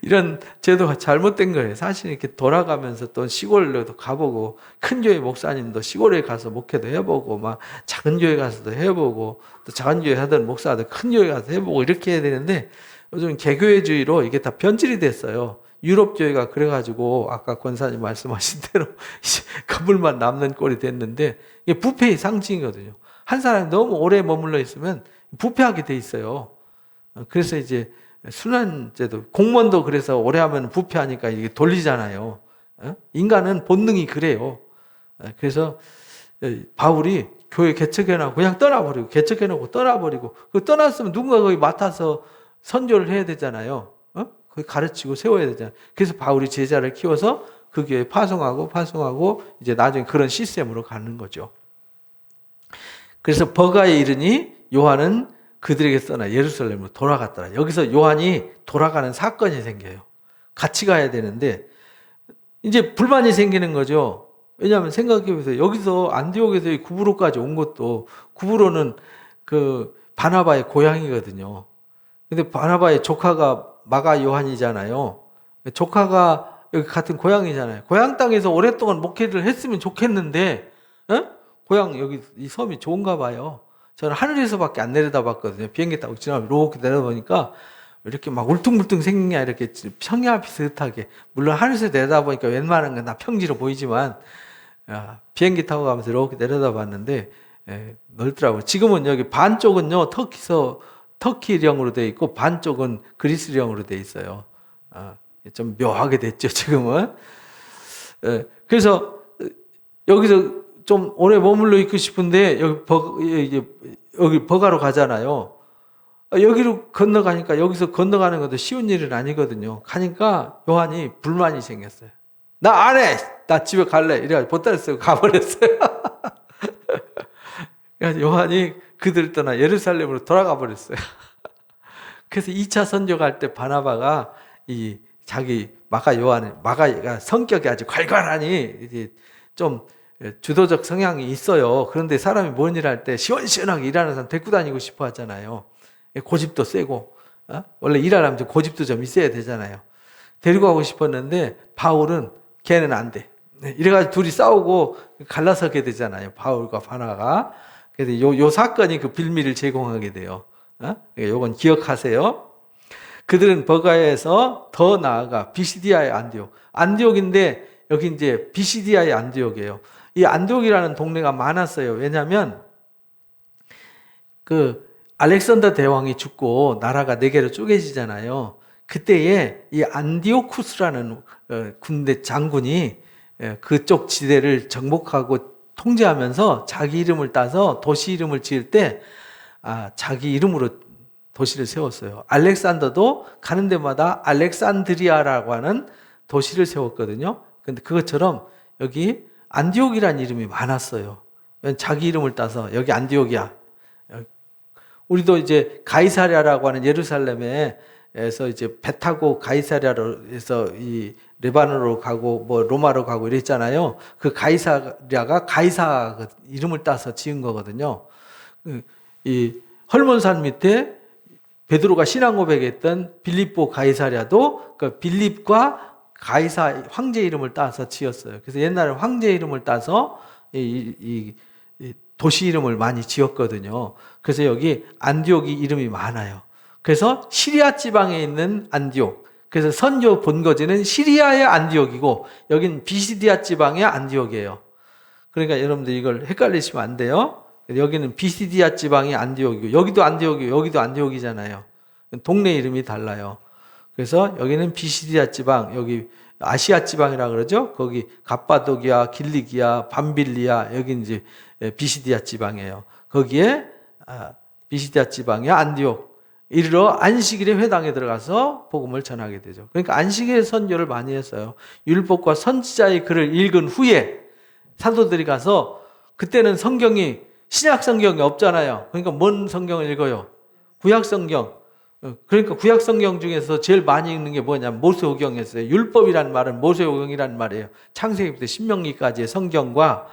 이런 제도가 잘못된 거예요. 사실 이렇게 돌아가면서 또 시골로도 가보고, 큰 교회 목사님도 시골에 가서 목회도 해보고, 막 작은 교회 가서도 해보고, 또 작은 교회 하던 목사도 큰 교회 가서 해보고, 이렇게 해야 되는데, 요즘 개교회주의로 이게 다 변질이 됐어요. 유럽 교회가 그래가지고, 아까 권사님 말씀하신 대로, 그물만 남는 꼴이 됐는데, 이게 부패의 상징이거든요. 한 사람이 너무 오래 머물러 있으면 부패하게 돼 있어요. 그래서 이제, 순환제도, 공무원도 그래서 오래 하면 부패하니까 이게 돌리잖아요. 인간은 본능이 그래요. 그래서 바울이 교회 개척해놓고 그냥 떠나버리고, 개척해놓고 떠나버리고, 그 떠났으면 누군가 거기 맡아서 선교를 해야 되잖아요. 거기 가르치고 세워야 되잖아요. 그래서 바울이 제자를 키워서 그 교회에 파송하고 이제 나중에 그런 시스템으로 가는 거죠. 그래서 버가에 이르니 요한은 그들에게 떠나 예루살렘으로 돌아갔더라. 여기서 요한이 돌아가는 사건이 생겨요. 같이 가야 되는데 이제 불만이 생기는 거죠. 왜냐하면 생각해보세요. 여기서 안디옥에서 구브로까지 온 것도, 구브로는 그 바나바의 고향이거든요. 근데 바나바의 조카가 마가 요한이잖아요. 조카가 여기 같은 고향이잖아요. 고향 땅에서 오랫동안 목회를 했으면 좋겠는데, 고향 여기 이 섬이 좋은가 봐요. 저는 하늘에서밖에 안 내려다봤거든요. 비행기 타고 지나면 이렇게 내려다보니까 이렇게 막 울퉁불퉁 생긴 게 이렇게 평야 비슷하게, 물론 하늘에서 내려다보니까 웬만한 건 다 평지로 보이지만, 비행기 타고 가면서 이렇게 내려다봤는데 넓더라고요. 지금은 여기 반쪽은요 터키령으로 되어 있고 반쪽은 그리스령으로 되어 있어요. 좀 묘하게 됐죠 지금은. 그래서 여기서 좀 오래 머물러 있고 싶은데 여기 버가로 가잖아요. 여기로 건너가니까 여기서 건너가는 것도 쉬운 일은 아니거든요. 가니까 요한이 불만이 생겼어요. 나 안 해! 나 집에 갈래! 이래가지고 보따리 쓰고 가버렸어요. 그래서 요한이 그들 떠나 예루살렘으로 돌아가 버렸어요. 그래서 2차 선교 갈 때 바나바가 이 자기 마가가 성격이 아주 괄괄하니 이제 좀 주도적 성향이 있어요. 그런데 사람이 뭔 일 할 때 시원시원하게 일하는 사람 데리고 다니고 싶어 하잖아요. 고집도 세고, 원래 일하려면 좀 고집도 좀 있어야 되잖아요. 데리고 가고 싶었는데 바울은 걔는 안 돼. 이래가지고 둘이 싸우고 갈라서게 되잖아요. 바울과 바나가. 그래서 요 사건이 그 빌미를 제공하게 돼요. 요건 기억하세요. 그들은 버가에서 더 나아가 비시디아의 안디옥인데 여기 이제 비시디아의 안디옥이에요. 이 안디옥이라는 동네가 많았어요. 왜냐하면 그 알렉산더 대왕이 죽고 나라가 4개로 쪼개지잖아요. 그때에 이 안디오쿠스라는 군대 장군이 그쪽 지대를 정복하고 통제하면서 자기 이름을 따서 도시 이름을 지을 때 자기 이름으로 도시를 세웠어요. 알렉산더도 가는 데마다 알렉산드리아라고 하는 도시를 세웠거든요. 근데 그것처럼 여기 안디옥이라는 이름이 많았어요. 자기 이름을 따서 여기 안디옥이야. 우리도 이제 가이사랴라고 하는 예루살렘에서 이제 배 타고 가이사랴로 해서 이 레바논으로 가고 뭐 로마로 가고 이랬잖아요. 그 가이사랴가 가이사 이름을 따서 지은 거거든요. 이 헐몬산 밑에 베드로가 신앙 고백했던 빌립보 가이사랴도 그 빌립과 가이사 황제 이름을 따서 지었어요. 그래서 옛날에 황제 이름을 따서 이 도시 이름을 많이 지었거든요. 그래서 여기 안디옥이 이름이 많아요. 그래서 시리아 지방에 있는 안디옥. 그래서 선교 본거지는 시리아의 안디옥이고 여긴 비시디아 지방의 안디옥이에요. 그러니까 여러분들 이걸 헷갈리시면 안 돼요. 여기는 비시디아 지방의 안디옥이고 여기도 안디옥이고 여기도 안디옥이잖아요. 동네 이름이 달라요. 그래서 여기는 비시디아 지방, 여기 아시아 지방이라 그러죠. 거기 갑바도기아, 길리기아, 밤빌리아, 여기 이제 비시디아 지방이에요. 거기에 비시디아 지방의 안디옥 이르러 안식일에 회당에 들어가서 복음을 전하게 되죠. 그러니까 안식일 선교를 많이 했어요. 율법과 선지자의 글을 읽은 후에 사도들이 가서 그때는 성경이 신약 성경이 없잖아요. 그러니까 뭔 성경을 읽어요? 구약 성경. 그러니까 구약 성경 중에서 제일 많이 읽는 게 뭐냐면 모세오경이었어요. 율법이란 말은 모세오경이란 말이에요. 창세기부터 신명기까지의 성경과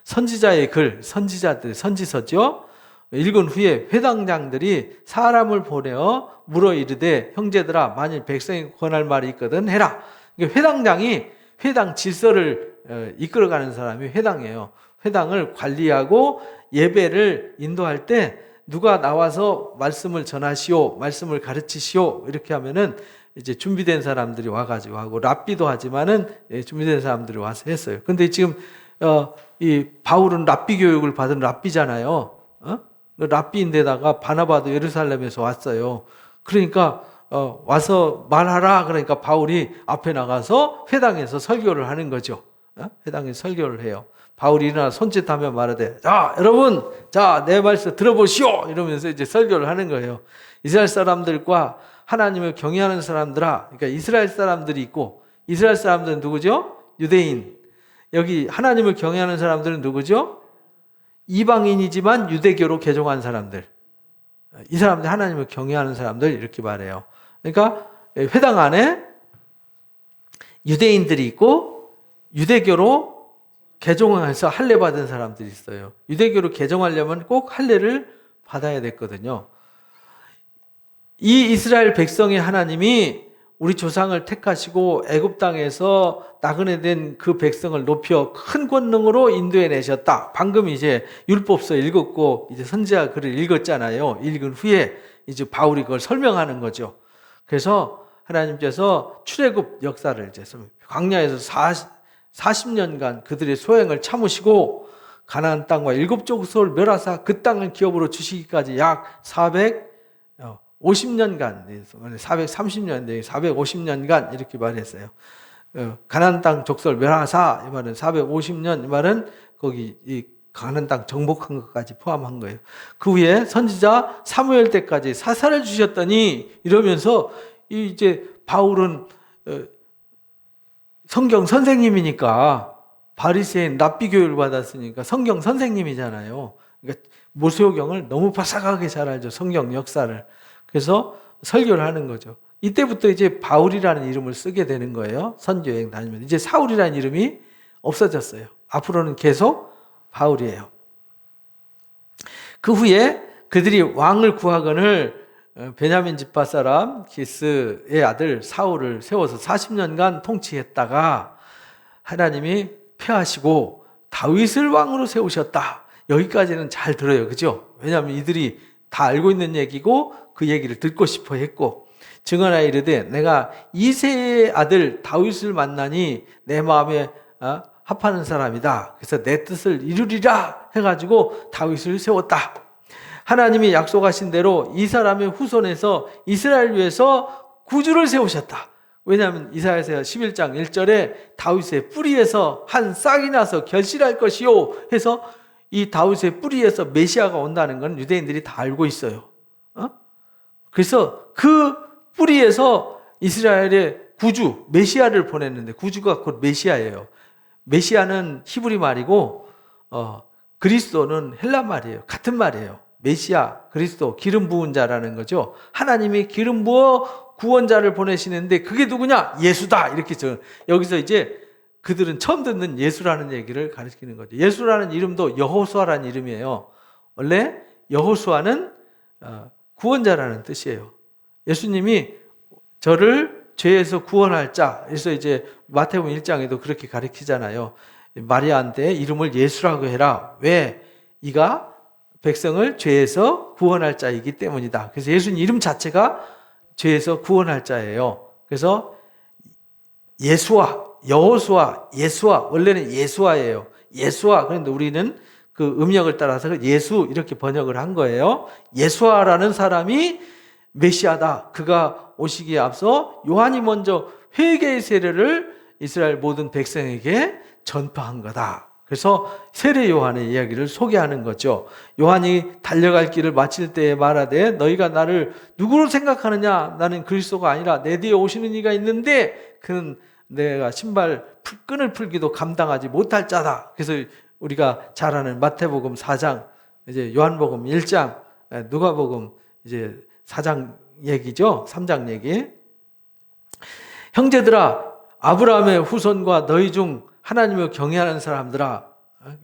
선지자의 글, 선지자들, 선지서죠. 읽은 후에 회당장들이 사람을 보내어 물어 이르되 형제들아 만일 백성이 권할 말이 있거든 해라. 그러니까 회당장이 회당 질서를 이끌어가는 사람이 회당이에요. 회당을 관리하고 예배를 인도할 때 누가 나와서 말씀을 전하시오, 말씀을 가르치시오 이렇게 하면은 이제 준비된 사람들이 와가지고 하고 랍비도 하지만은 준비된 사람들이 와서 했어요. 근데 지금 이 바울은 랍비 교육을 받은 랍비잖아요. 랍비인데다가 바나바도 예루살렘에서 왔어요. 그러니까 와서 말하라 그러니까 바울이 앞에 나가서 회당에서 설교를 하는 거죠. 회당에서 설교를 해요. 바울이 일어나 손짓하며 말하되 자 여러분 자 내 말씀 들어보시오 이러면서 이제 설교를 하는 거예요. 이스라엘 사람들과 하나님을 경외하는 사람들아, 그러니까 이스라엘 사람들이 있고 이스라엘 사람들은 누구죠? 유대인. 여기 하나님을 경외하는 사람들은 누구죠? 이방인이지만 유대교로 개종한 사람들. 이 사람들 하나님을 경외하는 사람들 이렇게 말해요. 그러니까 회당 안에 유대인들이 있고 유대교로 개종해서 할례 받은 사람들이 있어요. 유대교로 개종하려면 꼭 할례를 받아야 됐거든요. 이 이스라엘 백성의 하나님이 우리 조상을 택하시고 애굽 땅에서 나그네 된 그 백성을 높여 큰 권능으로 인도해 내셨다. 방금 이제 율법서 읽었고 이제 선지자 글을 읽었잖아요. 읽은 후에 이제 바울이 그걸 설명하는 거죠. 그래서 하나님께서 출애굽 역사를 이제 광야에서 40년간 그들의 소행을 참으시고 가나안 땅과 7족속을 멸하사 그 땅을 기업으로 주시기까지 약 450년간, 430년, 450년간 이렇게 말했어요. 가나안 땅 족속을 멸하사 이 말은 450년 이 말은 거기 이 가나안 땅 정복한 것까지 포함한 거예요. 그 후에 선지자 사무엘 때까지 사사를 주셨더니 이러면서 이제 바울은 성경 선생님이니까 바리새인 랍비 교육을 받았으니까 성경 선생님이잖아요. 그러니까 모세오경을 너무 바삭하게 잘 알죠. 성경 역사를. 그래서 설교를 하는 거죠. 이때부터 이제 바울이라는 이름을 쓰게 되는 거예요. 선교여행 다니면. 이제 사울이라는 이름이 없어졌어요. 앞으로는 계속 바울이에요. 그 후에 그들이 왕을 구하거늘 베냐민 지파 사람 기스의 아들 사울을 세워서 40년간 통치했다가 하나님이 폐하시고 다윗을 왕으로 세우셨다. 여기까지는 잘 들어요. 그죠? 왜냐하면 이들이 다 알고 있는 얘기고 그 얘기를 듣고 싶어 했고 증언하여 이르되 내가 이새의 아들 다윗을 만나니 내 마음에 합하는 사람이다. 그래서 내 뜻을 이루리라 해가지고 다윗을 세웠다. 하나님이 약속하신 대로 이 사람의 후손에서 이스라엘 위해서 구주를 세우셨다. 왜냐하면 이사야서 11장 1절에 다윗의 뿌리에서 한 싹이 나서 결실할 것이요 해서 이 다윗의 뿌리에서 메시아가 온다는 건 유대인들이 다 알고 있어요. 그래서 그 뿌리에서 이스라엘의 구주 메시아를 보냈는데 구주가 곧 메시아예요. 메시아는 히브리 말이고 그리스도는 헬라 말이에요. 같은 말이에요. 메시아, 그리스도, 기름 부은 자라는 거죠. 하나님이 기름 부어 구원자를 보내시는데 그게 누구냐? 예수다. 이렇게 여기서 이제 그들은 처음 듣는 예수라는 얘기를 가르치는 거죠. 예수라는 이름도 여호수아라는 이름이에요. 원래 여호수아는 구원자라는 뜻이에요. 예수님이 저를 죄에서 구원할 자. 그래서 이제 마태복음 1장에도 그렇게 가르치잖아요. 마리아한테 이름을 예수라고 해라. 왜? 이가 백성을 죄에서 구원할 자이기 때문이다. 그래서 예수님 이름 자체가 죄에서 구원할 자예요. 그래서 예수아, 여호수아, 예수아, 원래는 예수아예요. 예수아. 그런데 우리는 그 음역을 따라서 예수 이렇게 번역을 한 거예요. 예수아라는 사람이 메시아다. 그가 오시기에 앞서 요한이 먼저 회개의 세례를 이스라엘 모든 백성에게 전파한 거다. 그래서 세례 요한의 이야기를 소개하는 거죠. 요한이 달려갈 길을 마칠 때에 말하되 너희가 나를 누구로 생각하느냐? 나는 그리스도가 아니라 내 뒤에 오시는 이가 있는데 그는 내가 신발 끈을 풀기도 감당하지 못할 자다. 그래서 우리가 잘 아는 마태복음 4장, 이제 요한복음 1장, 누가복음 이제 4장 얘기죠. 3장 얘기. 형제들아, 아브라함의 후손과 너희 중 하나님을 경외하는 사람들아,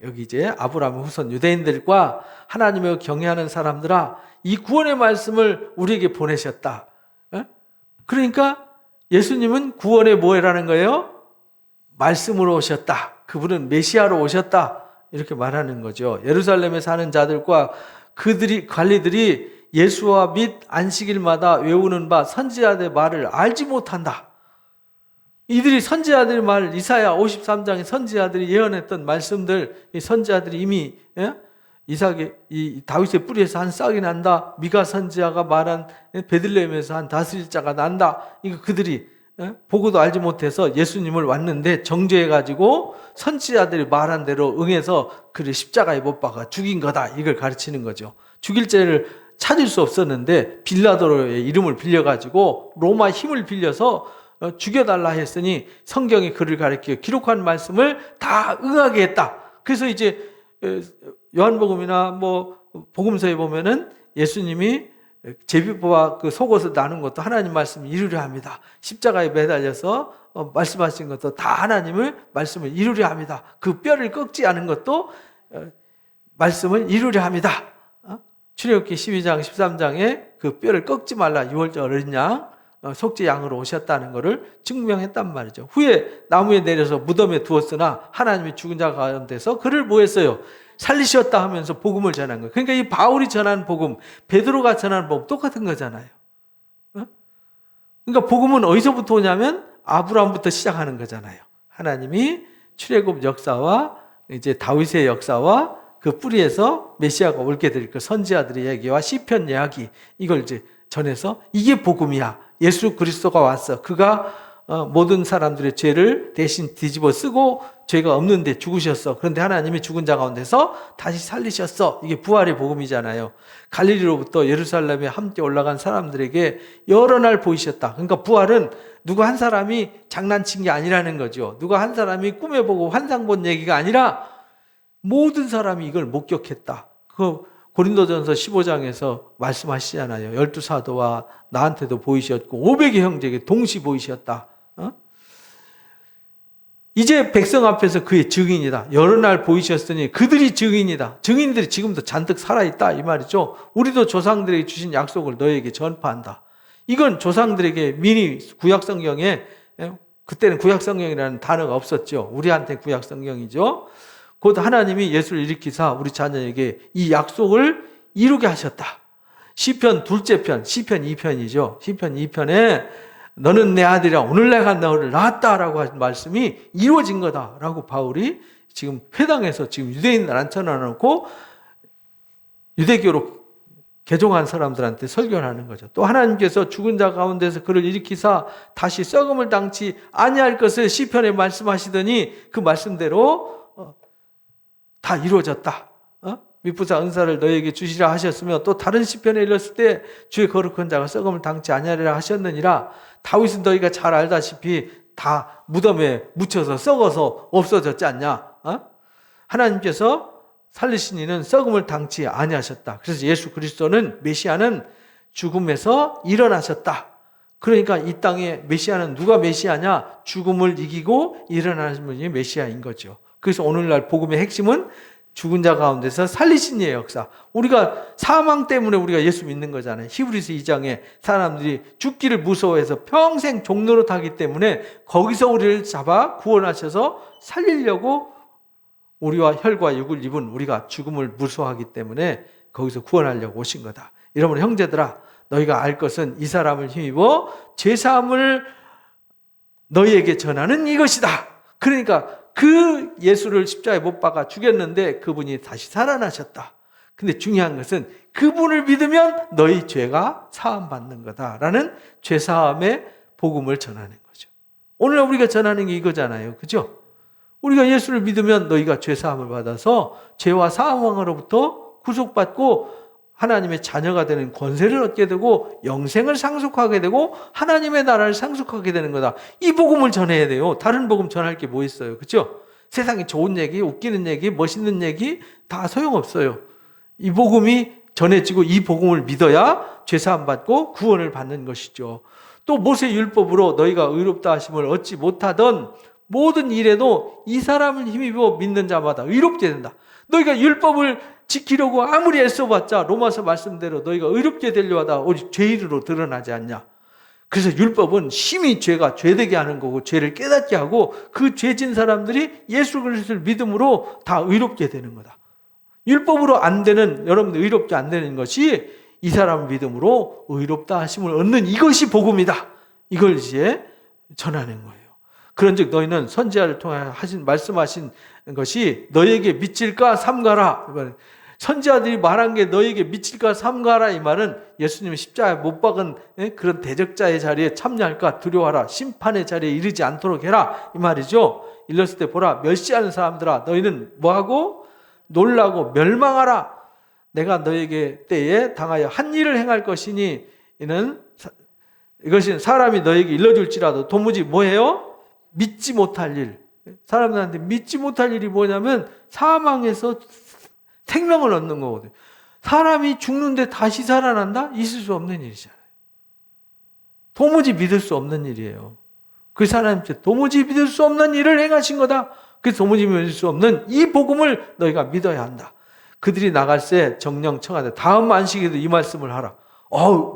여기 이제 아브라함의 후손 유대인들과 하나님을 경외하는 사람들아, 이 구원의 말씀을 우리에게 보내셨다. 그러니까 예수님은 구원의 뭐라는 거예요? 말씀으로 오셨다. 그분은 메시아로 오셨다. 이렇게 말하는 거죠. 예루살렘에 사는 자들과 관리들이 예수와 및 안식일마다 외우는 바 선지자들의 말을 알지 못한다. 이들이 선지자들의 말, 이사야 53장의 선지자들이 예언했던 말씀들, 이 선지자들이 이미 이 다윗의 뿌리에서 한 싹이 난다. 미가 선지자가 말한 베들레헴에서 한 다스릴 자가 난다. 이거 그들이 보고도 알지 못해서 예수님을 왔는데 정죄해가지고 선지자들이 말한 대로 응해서 그를 십자가에 못 박아 죽인 거다. 이걸 가르치는 거죠. 죽일 죄를 찾을 수 없었는데 빌라도의 이름을 빌려가지고 로마 힘을 빌려서 죽여달라 했으니 성경이 그를 가리켜 기록한 말씀을 다 응하게 했다. 그래서 이제 요한복음이나 뭐 복음서에 보면은 예수님이 제비와 그 속옷을 나눈 것도 하나님 말씀을 이루려 합니다. 십자가에 매달려서 말씀하신 것도 다 하나님을 말씀을 이루려 합니다. 그 뼈를 꺾지 않은 것도 말씀을 이루려 합니다. 출애굽기 12장 13장에 그 뼈를 꺾지 말라 유월절 어린 양 속죄 양으로 오셨다는 것을 증명했단 말이죠. 후에 나무에 내려서 무덤에 두었으나 하나님이 죽은 자 가운데서 그를 뭐 했어요? 살리셨다 하면서 복음을 전한 거예요. 그러니까 이 바울이 전한 복음, 베드로가 전한 복음 똑같은 거잖아요. 그러니까 복음은 어디서부터 오냐면 아브라함부터 시작하는 거잖아요. 하나님이 출애굽 역사와 이제 다윗의 역사와 그 뿌리에서 메시아가 올게 될 그 선지자들의 이야기와 시편 이야기, 이걸 이제 전해서 이게 복음이야. 예수 그리스도가 왔어. 그가 모든 사람들의 죄를 대신 뒤집어 쓰고 죄가 없는데 죽으셨어. 그런데 하나님이 죽은 자 가운데서 다시 살리셨어. 이게 부활의 복음이잖아요. 갈릴리로부터 예루살렘에 함께 올라간 사람들에게 여러 날 보이셨다. 그러니까 부활은 누가 한 사람이 장난친 게 아니라는 거죠. 누가 한 사람이 꿈에 보고 환상 본 얘기가 아니라 모든 사람이 이걸 목격했다. 그 고린도전서 15장에서 말씀하시잖아요. 12사도와 나한테도 보이셨고 500의 형제에게 동시 보이셨다. 이제 백성 앞에서 그의 증인이다. 여러 날 보이셨으니 그들이 증인이다. 증인들이 지금도 잔뜩 살아있다 이 말이죠. 우리도 조상들에게 주신 약속을 너에게 전파한다. 이건 조상들에게 미리 구약성경에, 그때는 구약성경이라는 단어가 없었죠. 우리한테 구약성경이죠. 곧 하나님이 예수를 일으키사 우리 자녀에게 이 약속을 이루게 하셨다. 시편 둘째 편, 시편 2편이죠. 시편 2편에 너는 내 아들이라 오늘 내가 너를 낳았다라고 하신 말씀이 이루어진 거다라고 바울이 지금 회당에서 지금 유대인들 앉혀놓고 유대교로 개종한 사람들한테 설교를 하는 거죠. 또 하나님께서 죽은 자 가운데서 그를 일으키사 다시 썩음을 당치 아니할 것을 시편에 말씀하시더니 그 말씀대로 다 이루어졌다. 미쁘사 은사를 너에게 주시라 하셨으며 또 다른 시편에 일렀을 때 주의 거룩한 자가 썩음을 당치 아니하리라 하셨느니라. 다윗은 너희가 잘 알다시피 다 무덤에 묻혀서 썩어서 없어졌지 않냐. 하나님께서 살리신 이는 썩음을 당치 아니하셨다. 그래서 예수 그리스도는 메시아는 죽음에서 일어나셨다. 그러니까 이 땅에 메시아는 누가 메시아냐? 죽음을 이기고 일어나신 분이 메시아인 거죠. 그래서 오늘날 복음의 핵심은 죽은 자 가운데서 살리신 이의 역사. 우리가 사망 때문에 우리가 예수 믿는 거잖아요. 히브리서 2장에 사람들이 죽기를 무서워해서 평생 종노릇 하기 때문에 거기서 우리를 잡아 구원하셔서 살리려고 우리와 혈과 육을 입은 우리가 죽음을 무서워하기 때문에 거기서 구원하려고 오신 거다. 여러분 형제들아, 너희가 알 것은 이 사람을 힘입어 죄사함을 너희에게 전하는 이것이다. 그러니까 그 예수를 십자가에 못 박아 죽였는데 그분이 다시 살아나셨다. 근데 중요한 것은 그분을 믿으면 너희 죄가 사함받는 거다라는 죄사함의 복음을 전하는 거죠. 오늘 우리가 전하는 게 이거잖아요. 그죠? 우리가 예수를 믿으면 너희가 죄사함을 받아서 죄와 사망으로부터 구속받고 하나님의 자녀가 되는 권세를 얻게 되고 영생을 상속하게 되고 하나님의 나라를 상속하게 되는 거다. 이 복음을 전해야 돼요. 다른 복음 전할 게 뭐 있어요? 그렇죠? 세상에 좋은 얘기, 웃기는 얘기, 멋있는 얘기 다 소용없어요. 이 복음이 전해지고 이 복음을 믿어야 죄사함 받고 구원을 받는 것이죠. 또 모세 율법으로 너희가 의롭다 하심을 얻지 못하던 모든 일에도 이 사람을 힘입어 믿는 자마다 의롭게 된다. 너희가 율법을 지키려고 아무리 애써봤자 로마서 말씀대로 너희가 의롭게 되려 하다 오직 죄인으로 드러나지 않냐. 그래서 율법은 심히 죄가 죄되게 하는 거고 죄를 깨닫게 하고 그 죄진 사람들이 예수 그리스도를 믿음으로 다 의롭게 되는 거다. 율법으로 안 되는, 여러분들 의롭게 안 되는 것이 이 사람 믿음으로 의롭다 하심을 얻는 이것이 복음이다. 이걸 이제 전하는 거예요. 그런즉 너희는 선지자를 통해 말씀하신 것이 너희에게 미칠까 삼가라. 선지자들이 말한 게 너희에게 미칠까 삼가라. 이 말은 예수님이 십자가에 못 박은 그런 대적자의 자리에 참여할까 두려워하라. 심판의 자리에 이르지 않도록 해라. 이 말이죠. 일렀을 때 보라, 멸시하는 사람들아 너희는 뭐하고 놀라고 멸망하라. 내가 너희에게 때에 당하여 한 일을 행할 것이니 이것은 사람이 너희에게 일러줄지라도 도무지 뭐해요? 믿지 못할 일. 사람들한테 믿지 못할 일이 뭐냐면 사망에서 생명을 얻는 거거든요. 사람이 죽는데 다시 살아난다? 있을 수 없는 일이잖아요. 도무지 믿을 수 없는 일이에요. 그 사람한테 도무지 믿을 수 없는 일을 행하신 거다. 그래서 도무지 믿을 수 없는 이 복음을 너희가 믿어야 한다. 그들이 나갈 때 정령 청하되 다음 안식에도 이 말씀을 하라.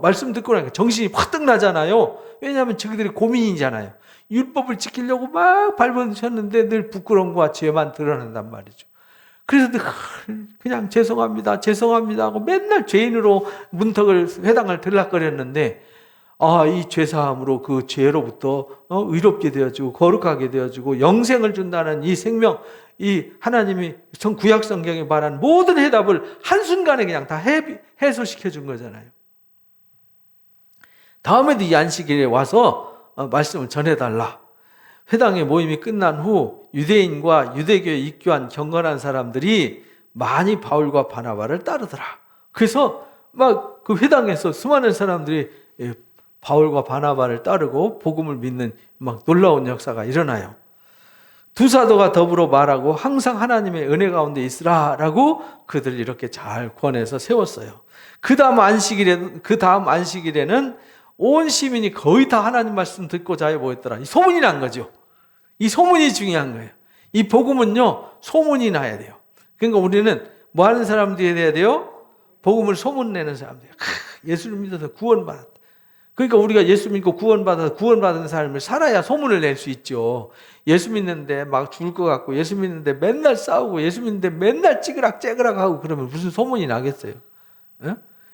말씀 듣고 나니까 정신이 확 나잖아요. 왜냐하면 저희들이 고민이잖아요. 율법을 지키려고 막 발버둥쳤는데 늘 부끄러운 것과 죄만 드러난단 말이죠. 그래서 그냥 죄송합니다 하고 맨날 죄인으로 회당을 들락거렸는데 이 죄사함으로 그 죄로부터 의롭게 되어지고 거룩하게 되어지고 영생을 준다는 이 생명, 이 하나님이 구약 성경에 말한 모든 해답을 한순간에 그냥 다 해소시켜 준 거잖아요. 다음에도 이 안식일에 와서 말씀을 전해달라. 회당의 모임이 끝난 후 유대인과 유대교에 입교한 경건한 사람들이 많이 바울과 바나바를 따르더라. 그래서 막 그 회당에서 수많은 사람들이 바울과 바나바를 따르고 복음을 믿는 막 놀라운 역사가 일어나요. 두 사도가 더불어 말하고 항상 하나님의 은혜 가운데 있으라라고 그들을 이렇게 잘 권해서 세웠어요. 그 다음 안식일에는 온 시민이 거의 다 하나님 말씀 듣고 자유 모였더라. 이 소문이 난 거죠. 이 소문이 중요한 거예요. 이 복음은요, 소문이 나야 돼요. 그러니까 우리는 뭐 하는 사람들이 돼야 돼요? 복음을 소문내는 사람들이에요. 예수를 믿어서 구원받았다. 그러니까 우리가 예수 믿고 구원받은 삶을 살아야 소문을 낼 수 있죠. 예수 믿는데 막 죽을 것 같고, 예수 믿는데 맨날 싸우고, 예수 믿는데 맨날 찌그락째그락 하고 그러면 무슨 소문이 나겠어요?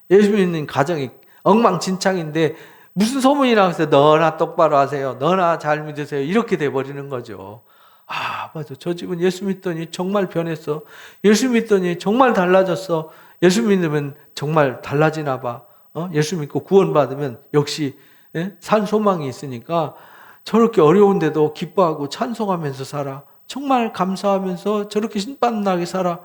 예수 믿는 가정이 엉망진창인데 무슨 소문이 나겠어요? 너나 똑바로 하세요. 너나 잘 믿으세요. 이렇게 돼버리는 거죠. 맞아. 저 집은 예수 믿더니 정말 변했어. 예수 믿더니 정말 달라졌어. 예수 믿으면 정말 달라지나 봐. 예수 믿고 구원받으면 역시 산 소망이 있으니까 저렇게 어려운데도 기뻐하고 찬송하면서 살아. 정말 감사하면서 저렇게 신바나게 살아.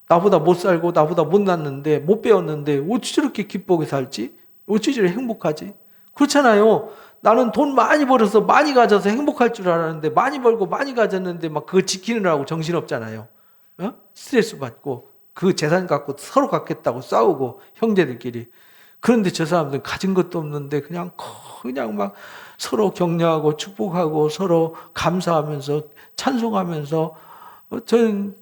나보다 못 살고 나보다 못 났는데 못 배웠는데 어찌 저렇게 기쁘게 살지? 어찌 저렇게 행복하지? 그렇잖아요. 나는 돈 많이 벌어서 많이 가져서 행복할 줄 알았는데 많이 벌고 많이 가졌는데 막 그거 지키느라고 정신없잖아요. 스트레스 받고 그 재산 갖고 서로 갖겠다고 싸우고 형제들끼리. 그런데 저 사람들은 가진 것도 없는데 그냥 막 서로 격려하고 축복하고 서로 감사하면서 찬송하면서 저는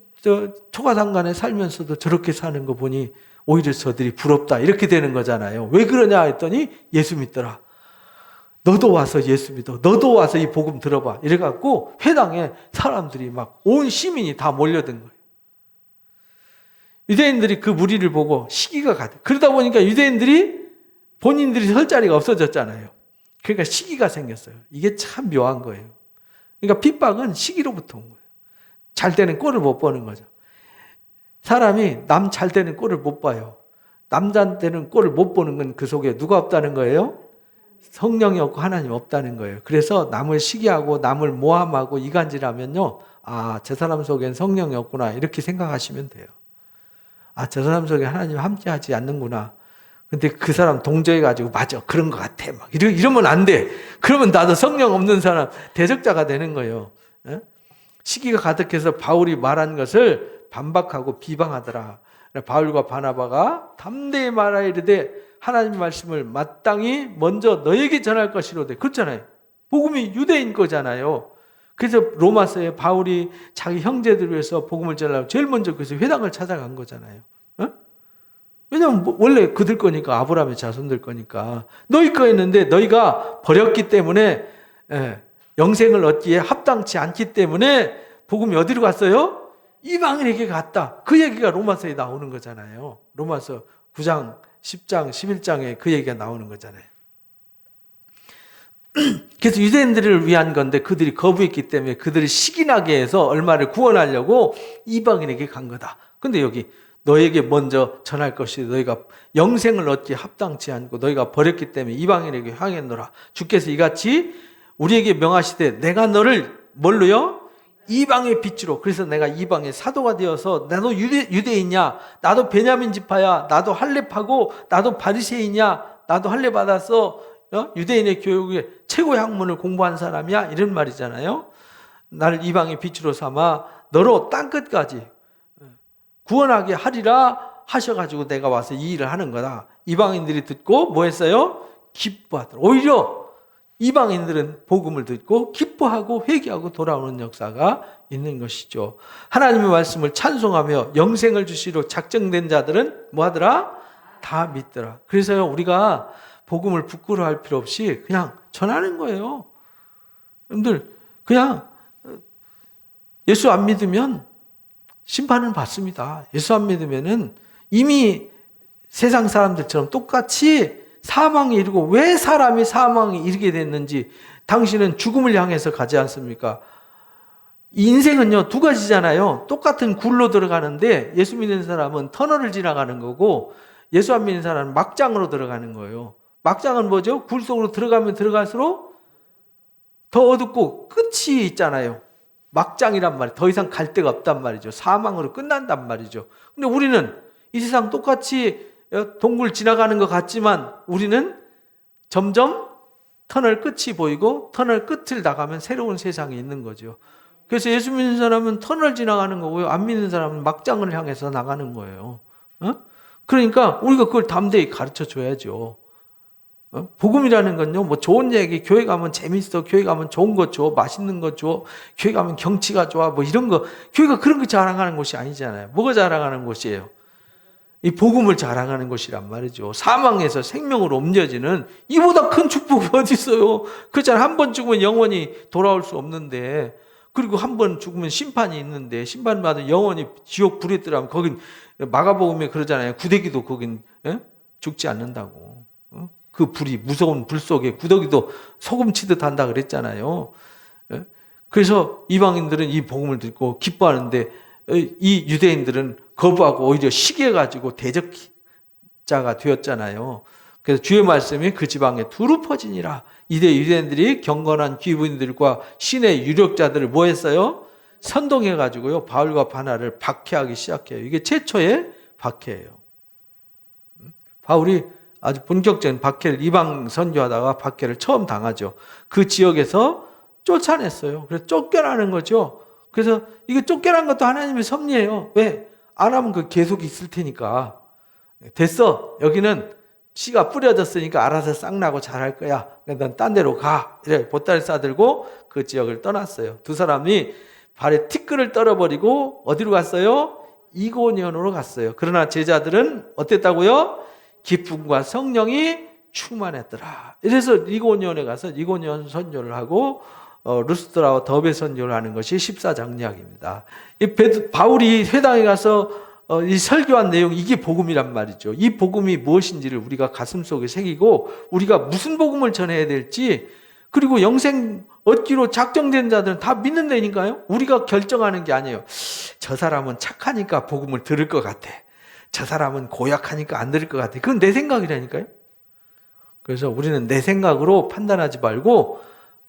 초가상간에 살면서도 저렇게 사는 거 보니 오히려 저들이 부럽다 이렇게 되는 거잖아요. 왜 그러냐 했더니 예수 믿더라. 너도 와서 예수 믿어. 너도 와서 이 복음 들어봐. 이래갖고 회당에 사람들이 막 온 시민이 다 몰려든 거예요. 유대인들이 그 무리를 보고 시기가 가득. 그러다 보니까 유대인들이 본인들이 설 자리가 없어졌잖아요. 그러니까 시기가 생겼어요. 이게 참 묘한 거예요. 그러니까 핍박은 시기로부터 온 거예요. 잘 되는 꼴을 못 보는 거죠. 사람이 남 잘 되는 꼴을 못 봐요. 남 잘 되는 꼴을 못 보는 건 그 속에 누가 없다는 거예요? 성령이 없고 하나님 없다는 거예요. 그래서 남을 시기하고 남을 모함하고 이간질하면요. 저 사람 속엔 성령이 없구나 이렇게 생각하시면 돼요. 저 사람 속에 하나님 함께하지 않는구나. 근데 그 사람 동조해가지고 맞아 그런 것 같아 막 이러면 안 돼. 그러면 나도 성령 없는 사람 대적자가 되는 거예요. 시기가 가득해서 바울이 말한 것을 반박하고 비방하더라. 바울과 바나바가 담대히 말하여 이르되 하나님 말씀을 마땅히 먼저 너에게 전할 것이로되. 그렇잖아요. 복음이 유대인 거잖아요. 그래서 로마서에 바울이 자기 형제들을 위해서 복음을 전하려고 제일 먼저 그래서 회당을 찾아간 거잖아요. 어? 왜냐하면 원래 그들 거니까, 아브라함의 자손들 거니까. 너희 거였는데 너희가 버렸기 때문에, 영생을 얻기에 합당치 않기 때문에 복음이 어디로 갔어요? 이방인에게 갔다. 그 얘기가 로마서에 나오는 거잖아요. 로마서 9장, 10장, 11장에 그 얘기가 나오는 거잖아요. 그래서 유대인들을 위한 건데 그들이 거부했기 때문에 그들을 시기나게 해서 얼마를 구원하려고 이방인에게 간 거다. 근데 여기 너에게 먼저 전할 것이 너희가 영생을 얻기에 합당치 않고 너희가 버렸기 때문에 이방인에게 향했노라. 주께서 이같이 우리에게 명하시되 내가 너를 뭘로요? 이방의 빛으로. 그래서 내가 이방의 사도가 되어서 나도 유대인이야, 나도 베냐민 지파야, 나도 할례파고 나도 바리새인이야, 나도 할례 받아서 유대인의 교육에 최고의 학문을 공부한 사람이야, 이런 말이잖아요. 나를 이방의 빛으로 삼아 너로 땅끝까지 구원하게 하리라 하셔가지고 내가 와서 이 일을 하는 거다. 이방인들이 듣고 뭐 했어요? 기뻐하더라. 오히려 이방인들은 복음을 듣고 기뻐하고 회개하고 돌아오는 역사가 있는 것이죠. 하나님의 말씀을 찬송하며 영생을 주시러 작정된 자들은 뭐 하더라? 다 믿더라. 그래서요, 우리가 복음을 부끄러워할 필요 없이 그냥 전하는 거예요. 여러분들, 그냥 예수 안 믿으면 심판은 받습니다. 예수 안 믿으면은 이미 세상 사람들처럼 똑같이 사망에 이르고, 왜 사람이 사망에 이르게 됐는지 당신은 죽음을 향해서 가지 않습니까? 인생은요, 두 가지잖아요. 똑같은 굴로 들어가는데 예수 믿는 사람은 터널을 지나가는 거고 예수 안 믿는 사람은 막장으로 들어가는 거예요. 막장은 뭐죠? 굴 속으로 들어가면 들어갈수록 더 어둡고 끝이 있잖아요. 막장이란 말이에요. 더 이상 갈 데가 없단 말이죠. 사망으로 끝난단 말이죠. 근데 우리는 이 세상 똑같이 동굴 지나가는 것 같지만 우리는 점점 터널 끝이 보이고 터널 끝을 나가면 새로운 세상이 있는 거죠. 그래서 예수 믿는 사람은 터널 지나가는 거고요, 안 믿는 사람은 막장을 향해서 나가는 거예요. 그러니까 우리가 그걸 담대히 가르쳐 줘야죠. 복음이라는 건요, 뭐 좋은 얘기, 교회 가면 재밌어, 교회 가면 좋은 거 줘, 맛있는 거 줘, 교회 가면 경치가 좋아, 뭐 이런 거, 교회가 그런 거 자랑하는 곳이 아니잖아요. 뭐가 자랑하는 곳이에요? 이 복음을 자랑하는 것이란 말이죠. 사망에서 생명으로 옮겨지는 이보다 큰 축복이 어디 있어요? 그렇잖아요. 한 번 죽으면 영원히 돌아올 수 없는데, 그리고 한 번 죽으면 심판이 있는데, 심판받은 영원히 지옥 불에 들어가면 거긴 마가복음에 그러잖아요. 구더기도 거긴 죽지 않는다고. 그 불이 무서운 불 속에 구더기도 소금 치듯 한다 그랬잖아요. 그래서 이방인들은 이 복음을 듣고 기뻐하는데 이 유대인들은 거부하고 오히려 시기해가지고 대적자가 되었잖아요. 그래서 주의 말씀이 그 지방에 두루 퍼지니라. 이때 유대인들이 경건한 귀부인들과 신의 유력자들을 뭐 했어요? 선동해가지고요, 바울과 바나를 박해하기 시작해요. 이게 최초의 박해예요. 바울이 아주 본격적인 박해를, 이방 선교하다가 박해를 처음 당하죠. 그 지역에서 쫓아냈어요. 그래서 쫓겨나는 거죠. 그래서 이게 쫓겨난 것도 하나님의 섭리예요. 왜? 안 하면 그 계속 있을 테니까. 됐어. 여기는 씨가 뿌려졌으니까 알아서 싹 나고 잘할 거야. 넌 딴 데로 가. 이래 보따리 싸들고 그 지역을 떠났어요. 두 사람이 발에 티끌을 떨어버리고 어디로 갔어요? 이고니온으로 갔어요. 그러나 제자들은 어땠다고요? 기쁨과 성령이 충만했더라. 이래서 이고니온에 가서 이고니온 선교를 하고 루스드라와 더베 선교를 하는 것이 14장 이야기입니다. 바울이 회당에 가서 이 설교한 내용, 이게 복음이란 말이죠. 이 복음이 무엇인지를 우리가 가슴속에 새기고 우리가 무슨 복음을 전해야 될지, 그리고 영생 얻기로 작정된 자들은 다 믿는다니까요. 우리가 결정하는 게 아니에요. 저 사람은 착하니까 복음을 들을 것 같아, 저 사람은 고약하니까 안 들을 것 같아. 그건 내 생각이라니까요. 그래서 우리는 내 생각으로 판단하지 말고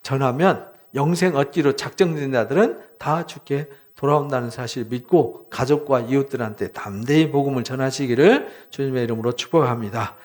전하면 영생 얻기로 작정된 자들은 다 주께 돌아온다는 사실을 믿고 가족과 이웃들한테 담대히 복음을 전하시기를 주님의 이름으로 축복합니다.